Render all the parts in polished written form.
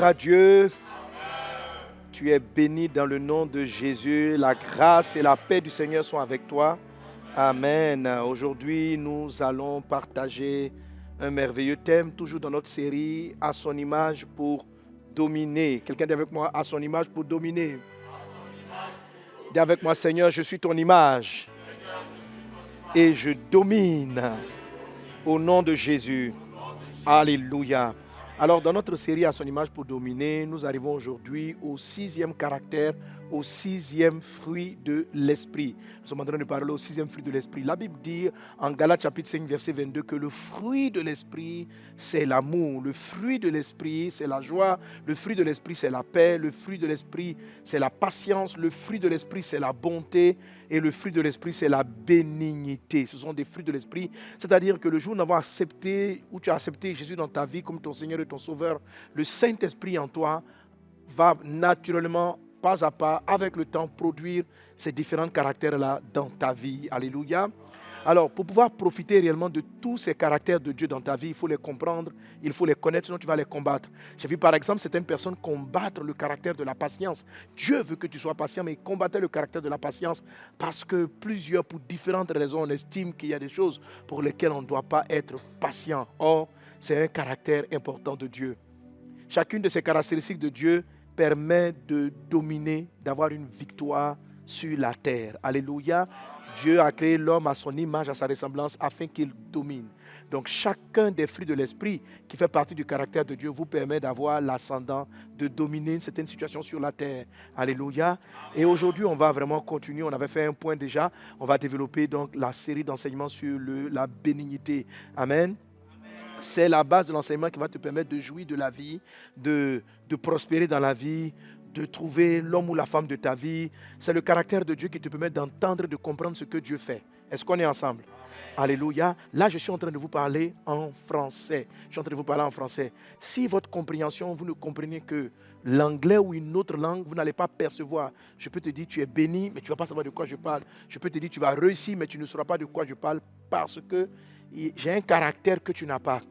à Dieu. Tu es béni dans le nom de Jésus. La grâce et la paix du Seigneur sont avec toi. Amen. Aujourd'hui, nous allons partager un merveilleux thème, toujours dans notre série « À son image pour dominer ». Quelqu'un dit avec moi « À son image pour dominer ». Dis avec moi « Seigneur, je suis ton image et je domine au nom de Jésus ». Alléluia. Alors, dans notre série « À son image pour dominer », nous arrivons aujourd'hui au 6e caractère, au 6e fruit de l'esprit. Nous sommes en train de parler au 6e fruit de l'esprit. La Bible dit en Galates chapitre 5, verset 22 que le fruit de l'esprit, c'est l'amour. Le fruit de l'esprit, c'est la joie. Le fruit de l'esprit, c'est la paix. Le fruit de l'esprit, c'est la patience. Le fruit de l'esprit, c'est la bonté. Et le fruit de l'esprit, c'est la bénignité. Ce sont des fruits de l'esprit. C'est-à-dire que le jour où nous avons accepté, où tu as accepté Jésus dans ta vie comme ton Seigneur et ton Sauveur, le Saint-Esprit en toi va naturellement, pas à pas, avec le temps, produire ces différents caractères-là dans ta vie. Alléluia. Alors, pour pouvoir profiter réellement de tous ces caractères de Dieu dans ta vie, il faut les comprendre, il faut les connaître, sinon tu vas les combattre. J'ai vu par exemple certaines personnes combattre le caractère de la patience. Dieu veut que tu sois patient, mais ils combattaient le caractère de la patience parce que plusieurs, pour différentes raisons, on estime qu'il y a des choses pour lesquelles on ne doit pas être patient. Or, c'est un caractère important de Dieu. Chacune de ces caractéristiques de Dieu permet de dominer, d'avoir une victoire sur la terre. Alléluia. Dieu a créé l'homme à son image, à sa ressemblance, afin qu'il domine. Donc chacun des fruits de l'esprit qui fait partie du caractère de Dieu vous permet d'avoir l'ascendant, de dominer une certaine situation sur la terre. Alléluia. Et aujourd'hui, on va vraiment continuer. On avait fait un point déjà. On va développer donc la série d'enseignements sur la bénignité. Amen. C'est la base de l'enseignement qui va te permettre de jouir de la vie, de prospérer dans la vie, de trouver l'homme ou la femme de ta vie. C'est le caractère de Dieu qui te permet d'entendre et de comprendre ce que Dieu fait. Est-ce qu'on est ensemble? Alléluia. Là, je suis en train de vous parler en français. Je suis en train de vous parler en français. Si votre compréhension, vous ne comprenez que l'anglais ou une autre langue, vous n'allez pas percevoir. Je peux te dire, tu es béni, mais tu ne vas pas savoir de quoi je parle. Je peux te dire, tu vas réussir, mais tu ne sauras pas de quoi je parle parce que j'ai un caractère que tu n'as pas.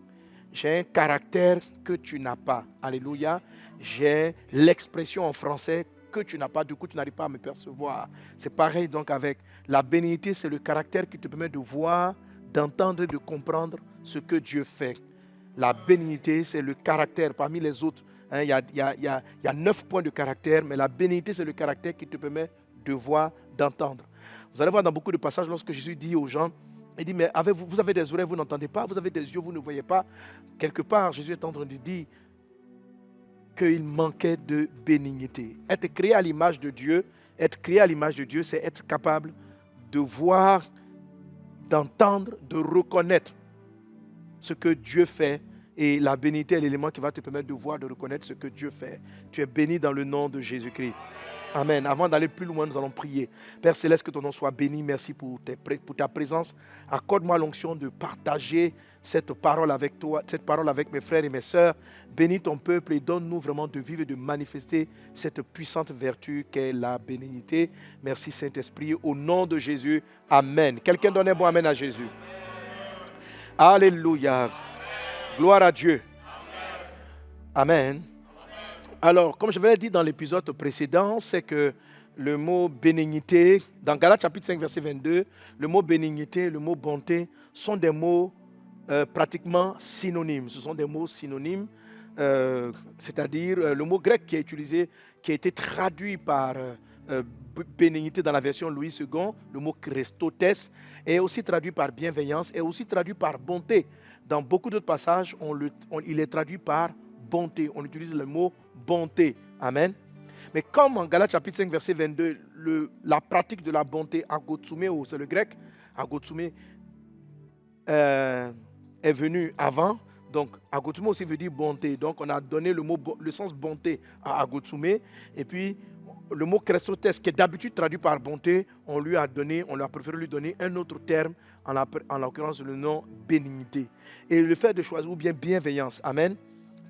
J'ai un caractère que tu n'as pas. Alléluia. J'ai l'expression en français que tu n'as pas. Du coup, tu n'arrives pas à me percevoir. C'est pareil donc avec la bénignité. C'est le caractère qui te permet de voir, d'entendre et de comprendre ce que Dieu fait. La bénignité, c'est le caractère parmi les autres. Il y a 9 points de caractère, mais la bénignité, c'est le caractère qui te permet de voir, d'entendre. Vous allez voir dans beaucoup de passages, lorsque Jésus dit aux gens, il dit, mais vous avez des oreilles, vous n'entendez pas, vous avez des yeux, vous ne voyez pas. Quelque part, Jésus est en train de dire qu'il manquait de bénignité. Être créé à l'image de Dieu, c'est être capable de voir, d'entendre, de reconnaître ce que Dieu fait. Et la bénignité est l'élément qui va te permettre de voir, de reconnaître ce que Dieu fait. Tu es béni dans le nom de Jésus-Christ. Amen. Avant d'aller plus loin, nous allons prier. Père Céleste, que ton nom soit béni. Merci pour ta présence. Accorde-moi l'onction de partager cette parole avec toi, cette parole avec mes frères et mes sœurs. Bénis ton peuple et donne-nous vraiment de vivre et de manifester cette puissante vertu qu'est la bénignité. Merci Saint-Esprit. Au nom de Jésus. Amen. Quelqu'un donne un bon amen à Jésus. Alléluia. Gloire à Dieu. Amen. Alors, comme je l'ai dit dans l'épisode précédent, c'est que le mot bénignité, dans Galates chapitre 5, verset 22, le mot bénignité, le mot bonté sont des mots pratiquement synonymes. Ce sont des mots synonymes, c'est-à-dire le mot grec qui est utilisé, qui a été traduit par bénignité dans la version Louis II, le mot Christotes, est aussi traduit par bienveillance, est aussi traduit par bonté. Dans beaucoup d'autres passages, il est traduit par bonté. On utilise le mot bonté. Amen. Mais comme en Galates chapitre 5, verset 22, la pratique de la bonté, agotsumeo, c'est le grec, agotsumé, est venu avant. Donc, agotsumé aussi veut dire bonté. Donc, on a donné le sens bonté à agotsumé. Et puis, le mot Christotes, qui est d'habitude traduit par bonté, on a préféré lui donner un autre terme, en l'occurrence le nom bénignité. Et le fait de choisir, ou bien bienveillance, amen,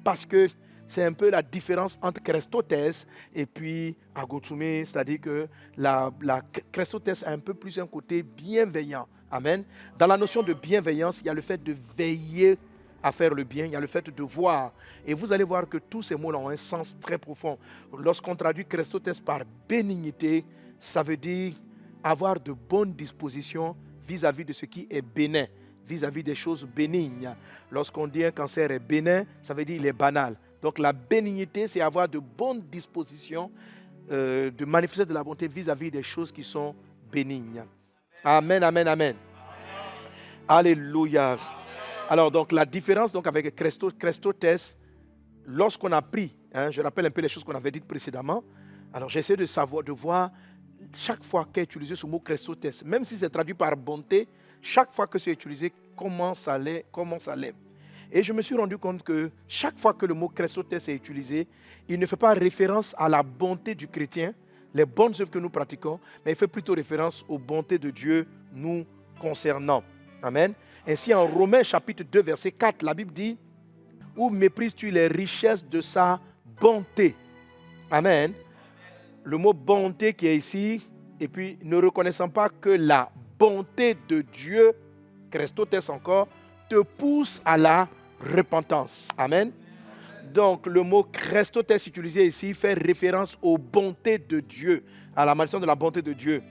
parce que c'est un peu la différence entre Christotes et puis agotsumé, c'est-à-dire que la Christotes a un peu plus un côté bienveillant, amen. Dans la notion de bienveillance, il y a le fait de veiller à faire le bien, il y a le fait de voir. Et vous allez voir que tous ces mots-là ont un sens très profond. Lorsqu'on traduit Christotes par bénignité, ça veut dire avoir de bonnes dispositions vis-à-vis de ce qui est bénin, vis-à-vis des choses bénignes. Lorsqu'on dit un cancer est bénin, ça veut dire il est banal. Donc la bénignité, c'est avoir de bonnes dispositions, de manifester de la bonté vis-à-vis des choses qui sont bénignes. Amen, amen, amen. Alléluia. Alors donc la différence donc, avec Christotes, lorsqu'on a pris, je rappelle un peu les choses qu'on avait dites précédemment, alors j'essaie de savoir, de voir chaque fois qu'est utilisé ce mot Christotes, même si c'est traduit par bonté, chaque fois que c'est utilisé, comment ça l'est. Et je me suis rendu compte que chaque fois que le mot Christotes est utilisé, il ne fait pas référence à la bonté du chrétien, les bonnes œuvres que nous pratiquons, mais il fait plutôt référence aux bontés de Dieu nous concernant. Amen. Ainsi, en Romains chapitre 2, verset 4, la Bible dit « Où méprises-tu les richesses de sa bonté ?» Amen. Le mot bonté qui est ici, et puis ne reconnaissant pas que la bonté de Dieu, Christotes encore, te pousse à la repentance. Amen. Donc le mot Christotes utilisé ici fait référence aux bontés de Dieu, à la manifestation de la bonté de Dieu.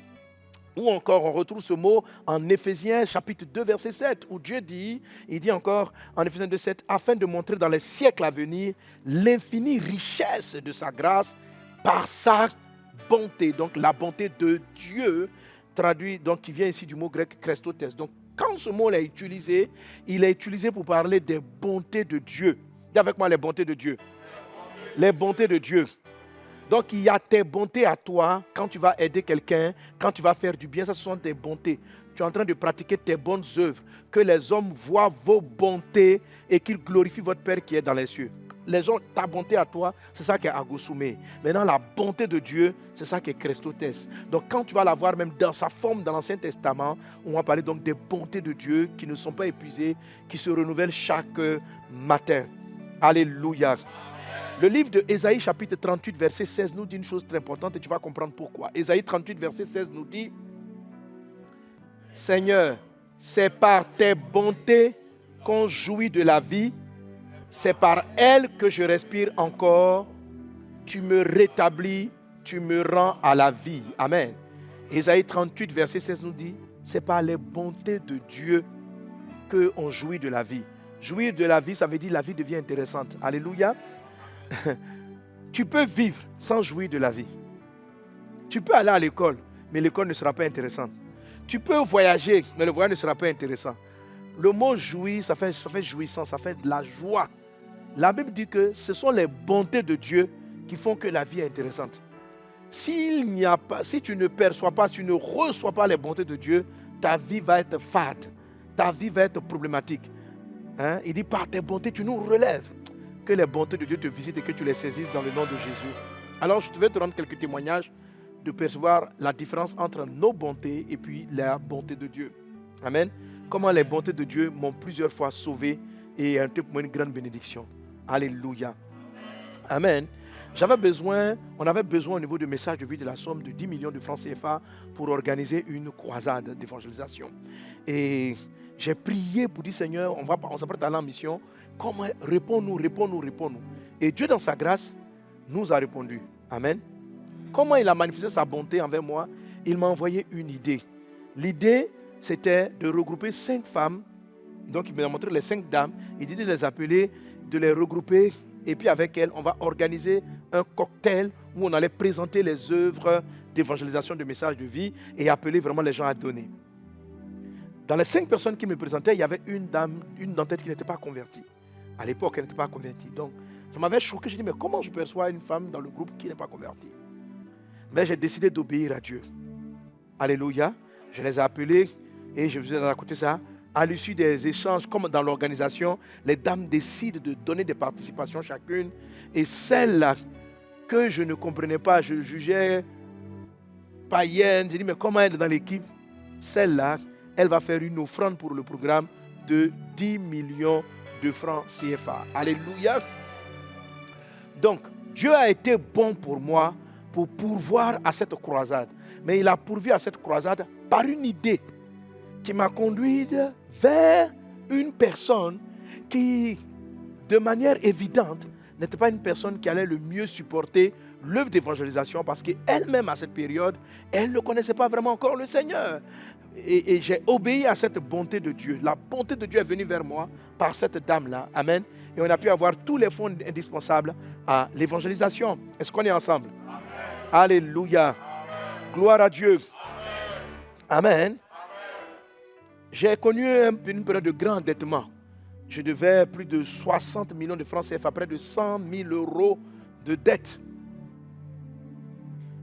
Ou encore, on retrouve ce mot en Éphésiens chapitre 2, verset 7, où Dieu dit, il dit encore en Éphésiens 2, 7, afin de montrer dans les siècles à venir l'infinie richesse de sa grâce par sa bonté. Donc la bonté de Dieu, traduit, donc qui vient ici du mot grec Christotes. Donc quand ce mot est utilisé, il est utilisé pour parler des bontés de Dieu. Dis avec moi les bontés de Dieu. Les bontés de Dieu. Donc, il y a tes bontés à toi quand tu vas aider quelqu'un, quand tu vas faire du bien. Ça, ce sont tes bontés. Tu es en train de pratiquer tes bonnes œuvres. Que les hommes voient vos bontés et qu'ils glorifient votre Père qui est dans les cieux. Les gens, ta bonté à toi, c'est ça qui est Agosumé. Maintenant, la bonté de Dieu, c'est ça qui est Christotes. Donc, quand tu vas la voir même dans sa forme dans l'Ancien Testament, on va parler donc des bontés de Dieu qui ne sont pas épuisées, qui se renouvellent chaque matin. Alléluia. Le livre de Ésaïe chapitre 38 verset 16 nous dit une chose très importante et tu vas comprendre pourquoi. Ésaïe 38 verset 16 nous dit « Seigneur, c'est par tes bontés qu'on jouit de la vie, c'est par elles que je respire encore, tu me rétablis, tu me rends à la vie. » Amen. Ésaïe 38 verset 16 nous dit « C'est par les bontés de Dieu qu'on jouit de la vie. » Jouir de la vie, ça veut dire la vie devient intéressante. Alléluia. Tu peux vivre sans jouir de la vie. Tu peux aller à l'école, mais l'école ne sera pas intéressante. Tu peux voyager, mais le voyage ne sera pas intéressant. Le mot jouir, ça fait jouissance, ça fait de la joie. La Bible dit que ce sont les bontés de Dieu qui font que la vie est intéressante. Si tu ne perçois pas, si tu ne reçois pas les bontés de Dieu, ta vie va être fade, ta vie va être problématique. Il dit par tes bontés, tu nous relèves. Que les bontés de Dieu te visitent et que tu les saisisses dans le nom de Jésus. Alors, je vais te rendre quelques témoignages de percevoir la différence entre nos bontés et puis la bonté de Dieu. Amen. Comment les bontés de Dieu m'ont plusieurs fois sauvé et été pour moi une grande bénédiction. Alléluia. Amen. On avait besoin au niveau du message de vie de la somme de 10 millions de francs CFA pour organiser une croisade d'évangélisation. Et j'ai prié pour dire Seigneur, on s'apprête à aller en mission. Comment réponds-nous. Et Dieu dans sa grâce nous a répondu. Amen. Comment il a manifesté sa bonté envers moi? Il m'a envoyé une idée. L'idée, c'était de regrouper 5 femmes. Donc il m'a montré les 5 dames. Il dit de les appeler, de les regrouper. Et puis avec elles, on va organiser un cocktail où on allait présenter les œuvres d'évangélisation de messages de vie et appeler vraiment les gens à donner. Dans les 5 personnes qui me présentaient, il y avait une dame, une d'entre elles qui n'était pas convertie. À l'époque, elle n'était pas convertie. Donc, ça m'avait choqué. J'ai dit, mais comment je perçois une femme dans le groupe qui n'est pas convertie? Mais j'ai décidé d'obéir à Dieu. Alléluia. Je les ai appelés et je vous ai raconté ça. À l'issue des échanges, comme dans l'organisation, les dames décident de donner des participations chacune. Et celle-là que je ne comprenais pas, je jugeais païenne. J'ai dit, mais comment elle est dans l'équipe? Celle-là, elle va faire une offrande pour le programme de 10 millions de francs CFA. Alléluia. Donc, Dieu a été bon pour moi pour pourvoir à cette croisade. Mais il a pourvu à cette croisade par une idée qui m'a conduite vers une personne qui, de manière évidente, n'était pas une personne qui allait le mieux supporter l'œuvre d'évangélisation parce qu'elle-même, à cette période, elle ne connaissait pas vraiment encore le Seigneur. Et j'ai obéi à cette bonté de Dieu. La bonté de Dieu est venue vers moi par cette dame-là. Amen. Et on a pu avoir tous les fonds indispensables à l'évangélisation. Est-ce qu'on est ensemble? Amen. Alléluia. Amen. Gloire à Dieu. Amen. Amen. J'ai connu une période de grand endettement. Je devais plus de 60 millions de francs CFA, près de 100 000 euros de dette.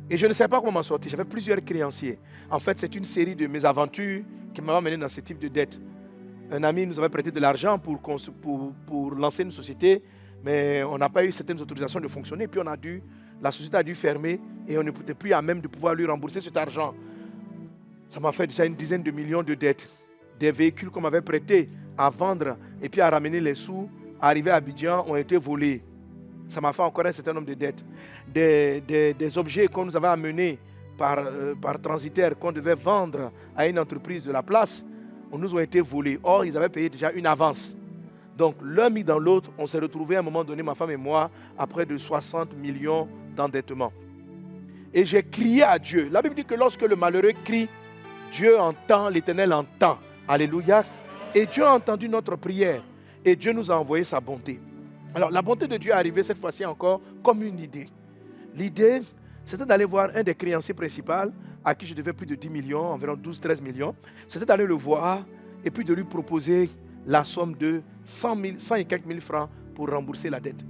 Et je ne savais pas comment m'en sortir. J'avais plusieurs créanciers. En fait, c'est une série de mésaventures qui m'avaient amené dans ce type de dette. Un ami nous avait prêté de l'argent pour lancer une société, mais on n'a pas eu certaines autorisations de fonctionner. Puis la société a dû fermer et on n'était plus à même de pouvoir lui rembourser cet argent. Ça m'a fait déjà une dizaine de millions de dettes. Des véhicules qu'on m'avait prêtés à vendre et puis à ramener les sous, arrivés à Abidjan, ont été volés. Ça m'a fait encore un certain nombre de dettes. Des objets qu'on nous avait amenés par transitaire, qu'on devait vendre à une entreprise de la place, nous ont été volés. Or, ils avaient payé déjà une avance. Donc, l'un mis dans l'autre, on s'est retrouvés à un moment donné, ma femme et moi, à près de 60 millions d'endettement. Et j'ai crié à Dieu. La Bible dit que lorsque le malheureux crie, Dieu entend, l'Éternel entend. Alléluia. Et Dieu a entendu notre prière. Et Dieu nous a envoyé sa bonté. Alors, la bonté de Dieu est arrivée cette fois-ci encore comme une idée. L'idée, c'était d'aller voir un des créanciers principaux à qui je devais plus de 10 millions, environ 12-13 millions. C'était d'aller le voir et puis de lui proposer la somme de 100 et quelques mille francs pour rembourser la dette.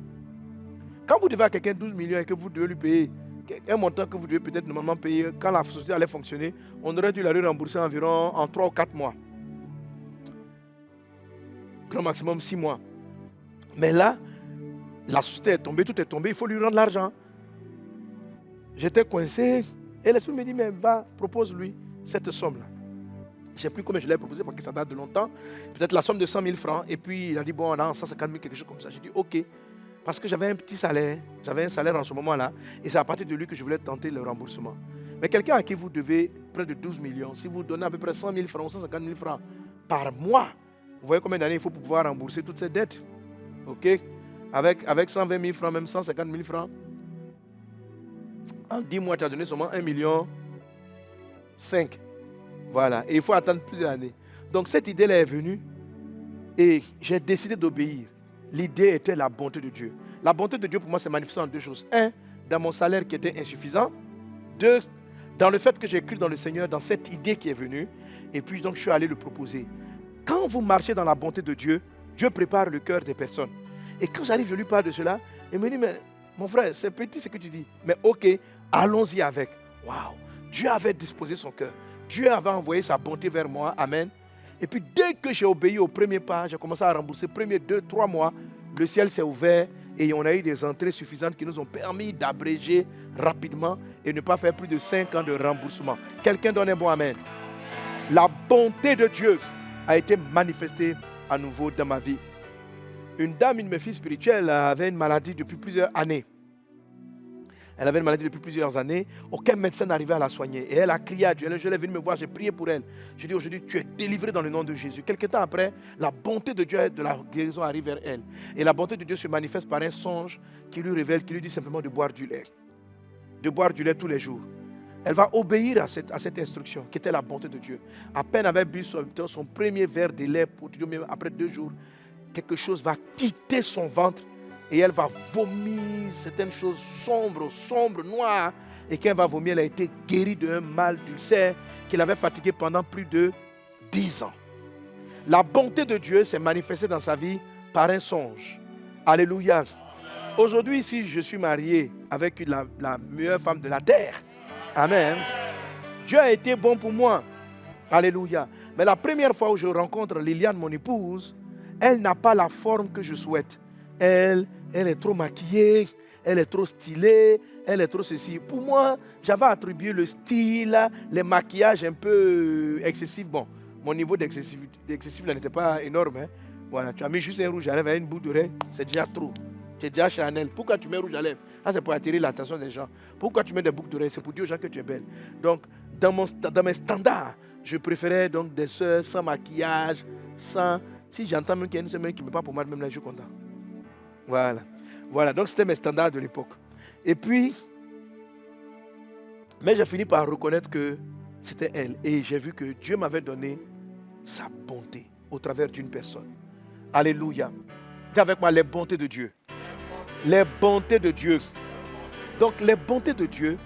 Quand vous devez à quelqu'un 12 millions et que vous devez lui payer un montant que vous devez peut-être normalement payer quand la société allait fonctionner, on aurait dû la lui rembourser environ en 3 ou 4 mois. Grand maximum 6 mois. Mais là, la société est tombée, tout est tombé, il faut lui rendre l'argent. J'étais coincé et l'esprit me dit, mais va, propose-lui cette somme-là. Je ne sais plus combien je l'ai proposé parce que ça date de longtemps. Peut-être la somme de 100 000 francs. Et puis il a dit, bon, on a 150 000, quelque chose comme ça. J'ai dit, ok. Parce que j'avais un petit salaire. J'avais un salaire en ce moment-là. Et c'est à partir de lui que je voulais tenter le remboursement. Mais quelqu'un à qui vous devez près de 12 millions, si vous donnez à peu près 100 000 francs ou 150 000 francs par mois, vous voyez combien d'années il faut pour pouvoir rembourser toutes ces dettes. Ok? Avec 120 000 francs, même 150 000 francs. En 10 mois, tu as donné seulement 1,5 million. Voilà. Et il faut attendre plusieurs années. Donc cette idée-là est venue et j'ai décidé d'obéir. L'idée était la bonté de Dieu. La bonté de Dieu pour moi s'est manifestée en deux choses. Un, dans mon salaire qui était insuffisant. Deux, dans le fait que j'ai cru dans le Seigneur, dans cette idée qui est venue. Et puis donc je suis allé le proposer. Quand vous marchez dans la bonté de Dieu, Dieu prépare le cœur des personnes. Et quand j'arrive, je lui parle de cela. Il me dit, mais mon frère, c'est petit ce que tu dis. Mais ok, allons-y avec. Waouh! Dieu avait disposé son cœur. Dieu avait envoyé sa bonté vers moi. Amen. Et puis dès que j'ai obéi au premier pas, j'ai commencé à rembourser. Premiers 2-3 mois, le ciel s'est ouvert et on a eu des entrées suffisantes qui nous ont permis d'abréger rapidement et ne pas faire plus de 5 ans de remboursement. Quelqu'un donne un bon amen. La bonté de Dieu a été manifestée à nouveau dans ma vie. Une dame, une de mes filles spirituelles, avait une maladie depuis plusieurs années. Elle avait une maladie depuis plusieurs années. Aucun médecin n'arrivait à la soigner. Et elle a crié à Dieu. Je l'ai venue me voir, j'ai prié pour elle. Je dis aujourd'hui, tu es délivrée dans le nom de Jésus. Quelque temps après, la bonté de Dieu, de la guérison arrive vers elle. Et la bonté de Dieu se manifeste par un songe qui lui révèle, qui lui dit simplement de boire du lait. De boire du lait tous les jours. Elle va obéir à cette instruction, qui était la bonté de Dieu. À peine avait bu son premier verre de lait, pour Dieu, même après 2 jours, quelque chose va quitter son ventre. Et elle va vomir certaines choses sombres, noires. Et quand elle va vomir, elle a été guérie d'un mal d'ulcère qui l'avait fatiguée pendant plus de 10 ans. La bonté de Dieu s'est manifestée dans sa vie par un songe. Alléluia. Aujourd'hui, si je suis marié avec la meilleure femme de la terre, amen, Dieu a été bon pour moi. Alléluia. Mais la première fois où je rencontre Liliane, mon épouse, elle n'a pas la forme que je souhaite. Elle est trop maquillée, elle est trop stylée, elle est trop ceci. Pour moi, j'avais attribué le style, les maquillages un peu excessifs. Bon, mon niveau d'excessif n'était pas énorme. Hein. Voilà, tu as mis juste un rouge à lèvres et une boucle d'oreille, c'est déjà trop. Tu es déjà Chanel. Pourquoi tu mets rouge à lèvres? Ça, c'est pour attirer l'attention des gens. Pourquoi tu mets des boucles d'oreilles? C'est pour dire aux gens que tu es belle. Donc, dans mes standards, je préférais donc des sœurs sans maquillage, sans Si j'entends même qu'il y a une semaine qui ne me parle pour moi, même là, je suis content. Voilà. Voilà, donc c'était mes standards de l'époque. Et puis, mais j'ai fini par reconnaître que c'était elle. Et j'ai vu que Dieu m'avait donné sa bonté au travers d'une personne. Alléluia. Dis avec moi les bontés de Dieu. Les bontés de Dieu. Donc les bontés de Dieu,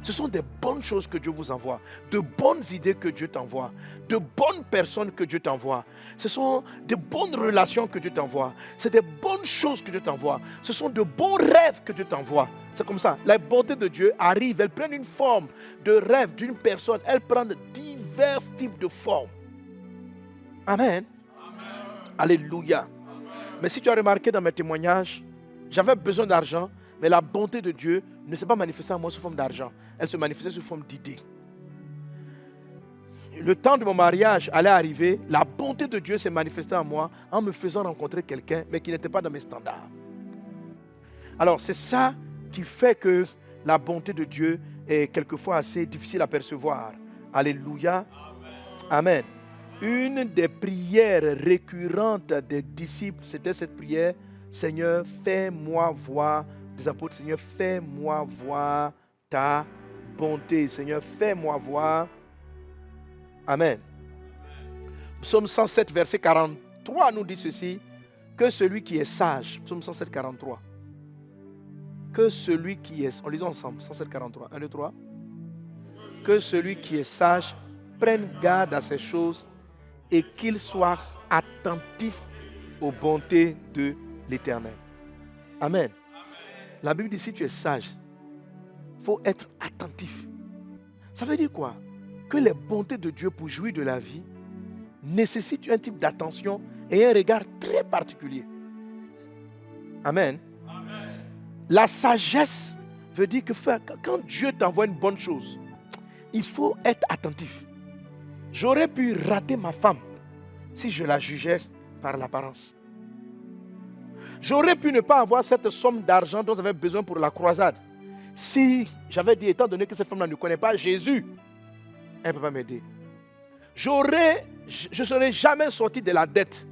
ce sont des bonnes choses que Dieu vous envoie, de bonnes idées que Dieu t'envoie, de bonnes personnes que Dieu t'envoie. Ce sont de bonnes relations que Dieu t'envoie. C'est des bonnes choses que Dieu t'envoie. Ce sont de bons rêves que Dieu t'envoie. C'est comme ça. La bonté de Dieu arrive, elle prend une forme de rêve d'une personne. Elle prend divers types de formes. Amen. Alléluia. Mais si tu as remarqué dans mes témoignages, j'avais besoin d'argent, mais la bonté de Dieu ne s'est pas manifestée en moi sous forme d'argent. Elle se manifestait sous forme d'idées. Le temps de mon mariage allait arriver, la bonté de Dieu s'est manifestée en moi en me faisant rencontrer quelqu'un, mais qui n'était pas dans mes standards. Alors c'est ça qui fait que la bonté de Dieu est quelquefois assez difficile à percevoir. Alléluia. Amen. Une des prières récurrentes des disciples, c'était cette prière: Seigneur, fais-moi voir, des apôtres, Seigneur, fais-moi voir ta bonté. Seigneur, fais-moi voir. Amen. Psaume 107, verset 43 nous dit ceci: que celui qui est sage, Psaume 107, 43. Que celui qui est, on lisons ensemble, 107, 43, 1, 2, 3. Que celui qui est sage prenne garde à ces choses et qu'il soit attentif aux bontés de l'Éternel. Amen. La Bible dit, si tu es sage, il faut être attentif. Ça veut dire quoi? Que les bontés de Dieu pour jouir de la vie nécessitent un type d'attention et un regard très particulier. Amen. La sagesse veut dire que quand Dieu t'envoie une bonne chose, il faut être attentif. J'aurais pu rater ma femme si je la jugeais par l'apparence. J'aurais pu ne pas avoir cette somme d'argent dont j'avais besoin pour la croisade si j'avais dit, étant donné que cette femme-là ne connaît pas Jésus, elle ne peut pas m'aider. Je ne serais jamais sorti de la dette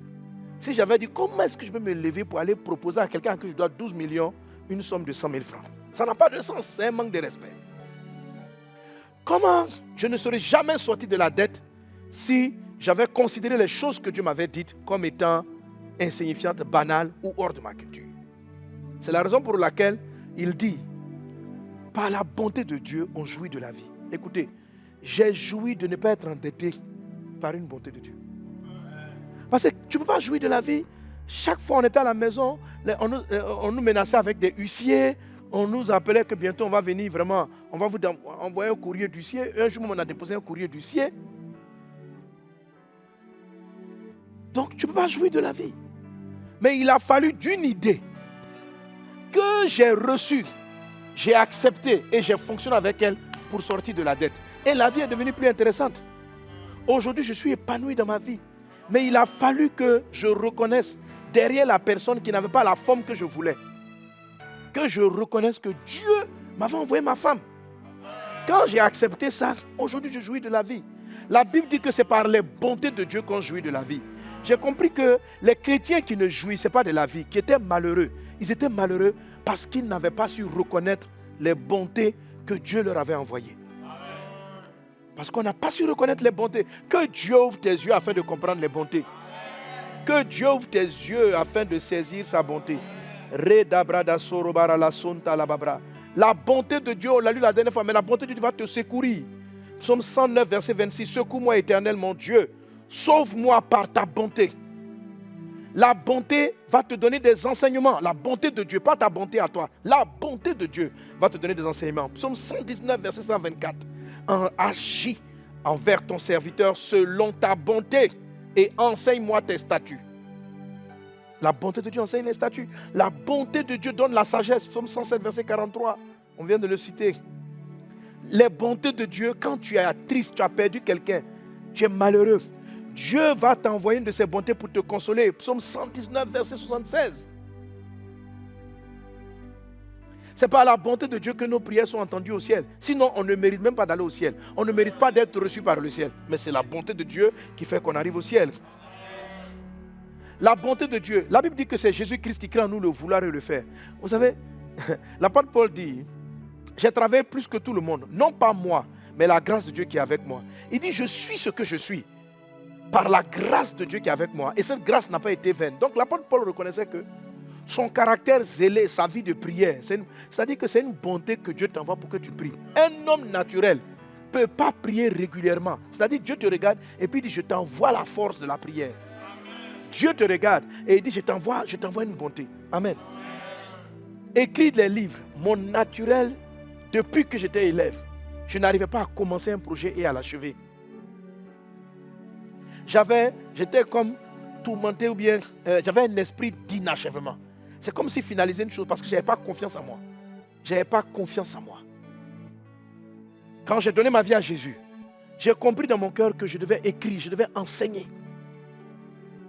si j'avais dit, comment est-ce que je peux me lever pour aller proposer à quelqu'un à qui je dois 12 millions une somme de 100 000 francs. Ça n'a pas de sens, c'est un manque de respect. Comment je ne serais jamais sorti de la dette si j'avais considéré les choses que Dieu m'avait dites comme étant insignifiantes, banales ou hors de ma culture. C'est la raison pour laquelle il dit, par la bonté de Dieu, on jouit de la vie. Écoutez, j'ai joui de ne pas être endetté par une bonté de Dieu. Parce que tu ne peux pas jouir de la vie. Chaque fois on était à la maison, on nous menaçait avec des huissiers, on nous appelait que bientôt on va venir vraiment, on va vous envoyer un courrier d'huissier. Un jour on a déposé un courrier d'huissier. Donc tu ne peux pas jouir de la vie. Mais il a fallu d'une idée que j'ai reçue, j'ai accepté et j'ai fonctionné avec elle pour sortir de la dette. Et la vie est devenue plus intéressante. Aujourd'hui, je suis épanoui dans ma vie. Mais il a fallu que je reconnaisse derrière la personne qui n'avait pas la forme que je voulais, que je reconnaisse que Dieu m'avait envoyé ma femme. Quand j'ai accepté ça, aujourd'hui je jouis de la vie. La Bible dit que c'est par les bontés de Dieu qu'on jouit de la vie. J'ai compris que les chrétiens qui ne jouissaient pas de la vie, qui étaient malheureux, ils étaient malheureux parce qu'ils n'avaient pas su reconnaître les bontés que Dieu leur avait envoyées. Parce qu'on n'a pas su reconnaître les bontés. Que Dieu ouvre tes yeux afin de comprendre les bontés. Que Dieu ouvre tes yeux afin de saisir sa bonté. La bonté de Dieu, on l'a lu la dernière fois, mais la bonté de Dieu va te secourir. Psaume 109, verset 26. Secours-moi, Éternel, mon Dieu. Sauve-moi par ta bonté. La bonté va te donner des enseignements. La bonté de Dieu, pas ta bonté à toi. La bonté de Dieu va te donner des enseignements. Psaume 119, verset 124. Agis envers ton serviteur selon ta bonté et enseigne-moi tes statuts. La bonté de Dieu enseigne les statuts. La bonté de Dieu donne la sagesse. Psaume 107, verset 43. On vient de le citer. Les bontés de Dieu, quand tu es triste, tu as perdu quelqu'un, tu es malheureux, Dieu va t'envoyer une de ses bontés pour te consoler. Psaume 119, verset 76. C'est par la bonté de Dieu que nos prières sont entendues au ciel. Sinon, on ne mérite même pas d'aller au ciel. On ne mérite pas d'être reçu par le ciel. Mais c'est la bonté de Dieu qui fait qu'on arrive au ciel. La bonté de Dieu. La Bible dit que c'est Jésus-Christ qui crée en nous le vouloir et le faire. Vous savez, l'apôtre Paul dit, j'ai travaillé plus que tout le monde. Non pas moi, mais la grâce de Dieu qui est avec moi. Il dit, je suis ce que je suis par la grâce de Dieu qui est avec moi. Et cette grâce n'a pas été vaine. Donc l'apôtre Paul reconnaissait que son caractère zélé, sa vie de prière, c'est-à-dire que c'est une bonté que Dieu t'envoie pour que tu pries. Un homme naturel ne peut pas prier régulièrement. C'est-à-dire Dieu te regarde et puis il dit, je t'envoie la force de la prière. Dieu te regarde et il dit, je t'envoie une bonté. Amen. Écris les livres. Mon naturel, depuis que j'étais élève, je n'arrivais pas à commencer un projet et à l'achever. J'étais comme tourmenté ou bien j'avais un esprit d'inachèvement. C'est comme si finaliser une chose parce que je n'avais pas confiance en moi. Je n'avais pas confiance en moi. Quand j'ai donné ma vie à Jésus, j'ai compris dans mon cœur que je devais écrire, je devais enseigner.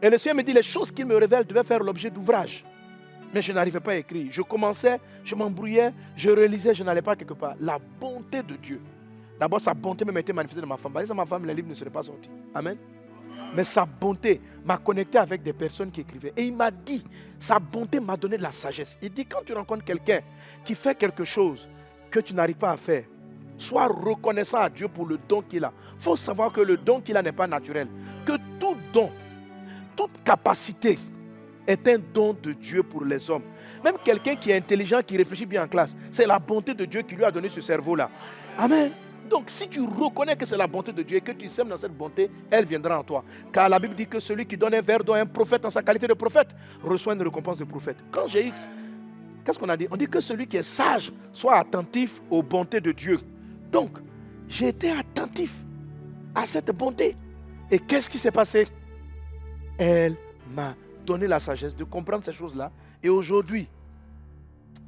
Et le Seigneur me dit, les choses qu'il me révèle devaient faire l'objet d'ouvrages. Mais je n'arrivais pas à écrire. Je commençais, je m'embrouillais, je réalisais, je n'allais pas quelque part. La bonté de Dieu. D'abord, sa bonté me mettait manifestée dans ma femme. Sans ma femme, les livres ne seraient pas sortis. Amen. Mais sa bonté m'a connecté avec des personnes qui écrivaient. Et il m'a dit, sa bonté m'a donné de la sagesse. Il dit, quand tu rencontres quelqu'un qui fait quelque chose que tu n'arrives pas à faire, sois reconnaissant à Dieu pour le don qu'il a. Il faut savoir que le don qu'il a n'est pas naturel. Que tout don, toute capacité est un don de Dieu pour les hommes. Même quelqu'un qui est intelligent, qui réfléchit bien en classe, c'est la bonté de Dieu qui lui a donné ce cerveau-là. Amen. Donc si tu reconnais que c'est la bonté de Dieu et que tu sèmes dans cette bonté, elle viendra en toi. Car la Bible dit que celui qui donne un verre d'eau à un prophète en sa qualité de prophète reçoit une récompense de prophète. Quand j'ai eu, qu'est-ce qu'on a dit? On dit que celui qui est sage soit attentif aux bontés de Dieu. Donc, j'ai été attentif à cette bonté. Et qu'est-ce qui s'est passé? Elle m'a donné la sagesse de comprendre ces choses-là. Et aujourd'hui,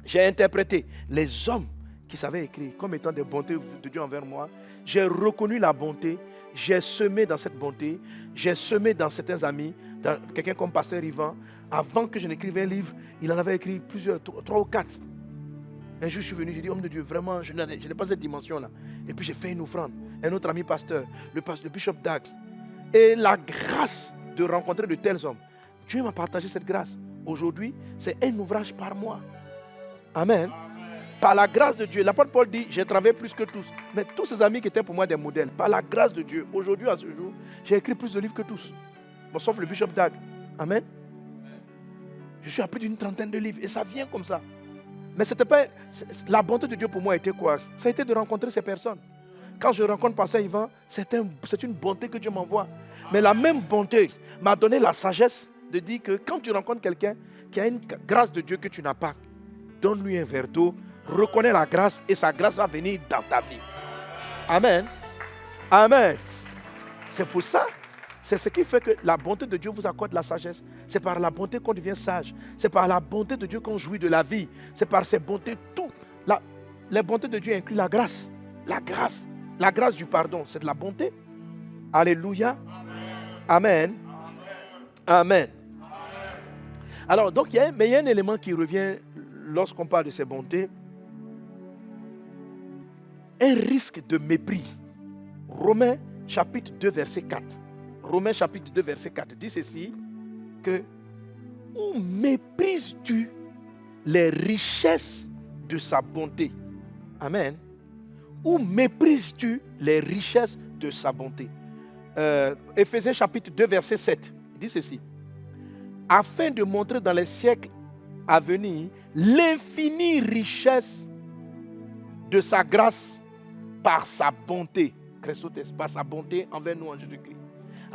j'ai interprété les hommes qui savaient écrire comme étant des bontés de Dieu envers moi. J'ai reconnu la bonté. J'ai semé dans cette bonté. J'ai semé dans certains amis. Dans quelqu'un comme Pasteur Yvan. Avant que je n'écrive un livre, il en avait écrit plusieurs, 3 ou 4. Un jour, je suis venu, j'ai dit, homme de Dieu, vraiment, je n'ai pas cette dimension-là. Et puis, j'ai fait une offrande. Un autre ami pasteur, le bishop Dag. Et la grâce de rencontrer de tels hommes, Dieu m'a partagé cette grâce. Aujourd'hui, c'est un ouvrage par mois. Amen. Par la grâce de Dieu. L'apôtre Paul dit, j'ai travaillé plus que tous. Mais tous ces amis qui étaient pour moi des modèles, par la grâce de Dieu, aujourd'hui, à ce jour, j'ai écrit plus de livres que tous. Bon, sauf le bishop Dag. Amen. Je suis à plus d'une 30aine de livres. Et ça vient comme ça. Mais c'était pas, la bonté de Dieu pour moi était quoi? Ça a été de rencontrer ces personnes. Quand je rencontre Pasteur Yvan, c'est une bonté que Dieu m'envoie. Mais la même bonté m'a donné la sagesse de dire que quand tu rencontres quelqu'un qui a une grâce de Dieu que tu n'as pas, donne-lui un verre d'eau, reconnais la grâce et sa grâce va venir dans ta vie. Amen. Amen. C'est pour ça. C'est ce qui fait que la bonté de Dieu vous accorde la sagesse. C'est par la bonté qu'on devient sage. C'est par la bonté de Dieu qu'on jouit de la vie. C'est par ses bontés, tout. Les bontés de Dieu incluent la grâce. La grâce. La grâce du pardon, c'est de la bonté. Alléluia. Amen. Amen. Alors, donc, il y a un élément qui revient lorsqu'on parle de ces bontés. Un risque de mépris. Romains chapitre 2, verset 4. Romains chapitre 2, verset 4 dit ceci, que où méprises-tu les richesses de sa bonté? Amen. Où méprises-tu les richesses de sa bonté? Éphésiens chapitre 2, verset 7 dit ceci, afin de montrer dans les siècles à venir l'infinie richesse de sa grâce par sa bonté, Christotes, par sa bonté envers nous en Jésus-Christ.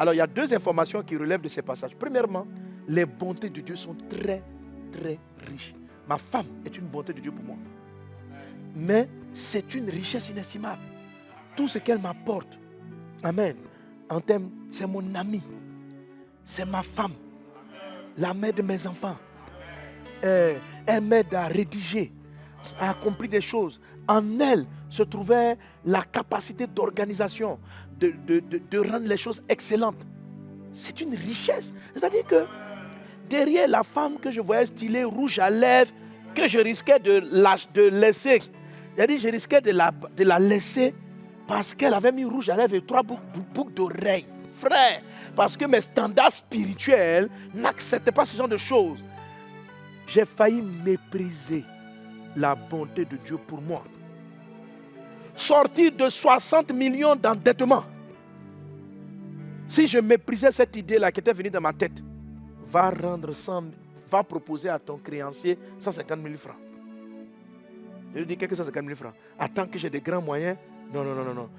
Alors, il y a 2 informations qui relèvent de ces passages. Premièrement, les bontés de Dieu sont très, très riches. Ma femme est une bonté de Dieu pour moi. Mais c'est une richesse inestimable. Tout ce qu'elle m'apporte, amen, en termes, c'est mon ami, c'est ma femme, la mère de mes enfants. Elle m'aide à rédiger, à accomplir des choses. En elle se trouvait la capacité d'organisation, de rendre les choses excellentes. C'est une richesse. C'est-à-dire que derrière la femme que je voyais stylée, rouge à lèvres, que je risquais de laisser, c'est-à-dire je risquais de la laisser parce qu'elle avait mis rouge à lèvres et 3 boucles d'oreilles frère, parce que mes standards spirituels n'acceptaient pas ce genre de choses. J'ai failli mépriser la bonté de Dieu pour moi. Sortir de 60 millions d'endettement. Si je méprisais cette idée-là qui était venue dans ma tête, va proposer à ton créancier 150 000 francs. Je lui dis, qu'est-ce que 150 000 francs? Attends que j'ai des grands moyens. Non.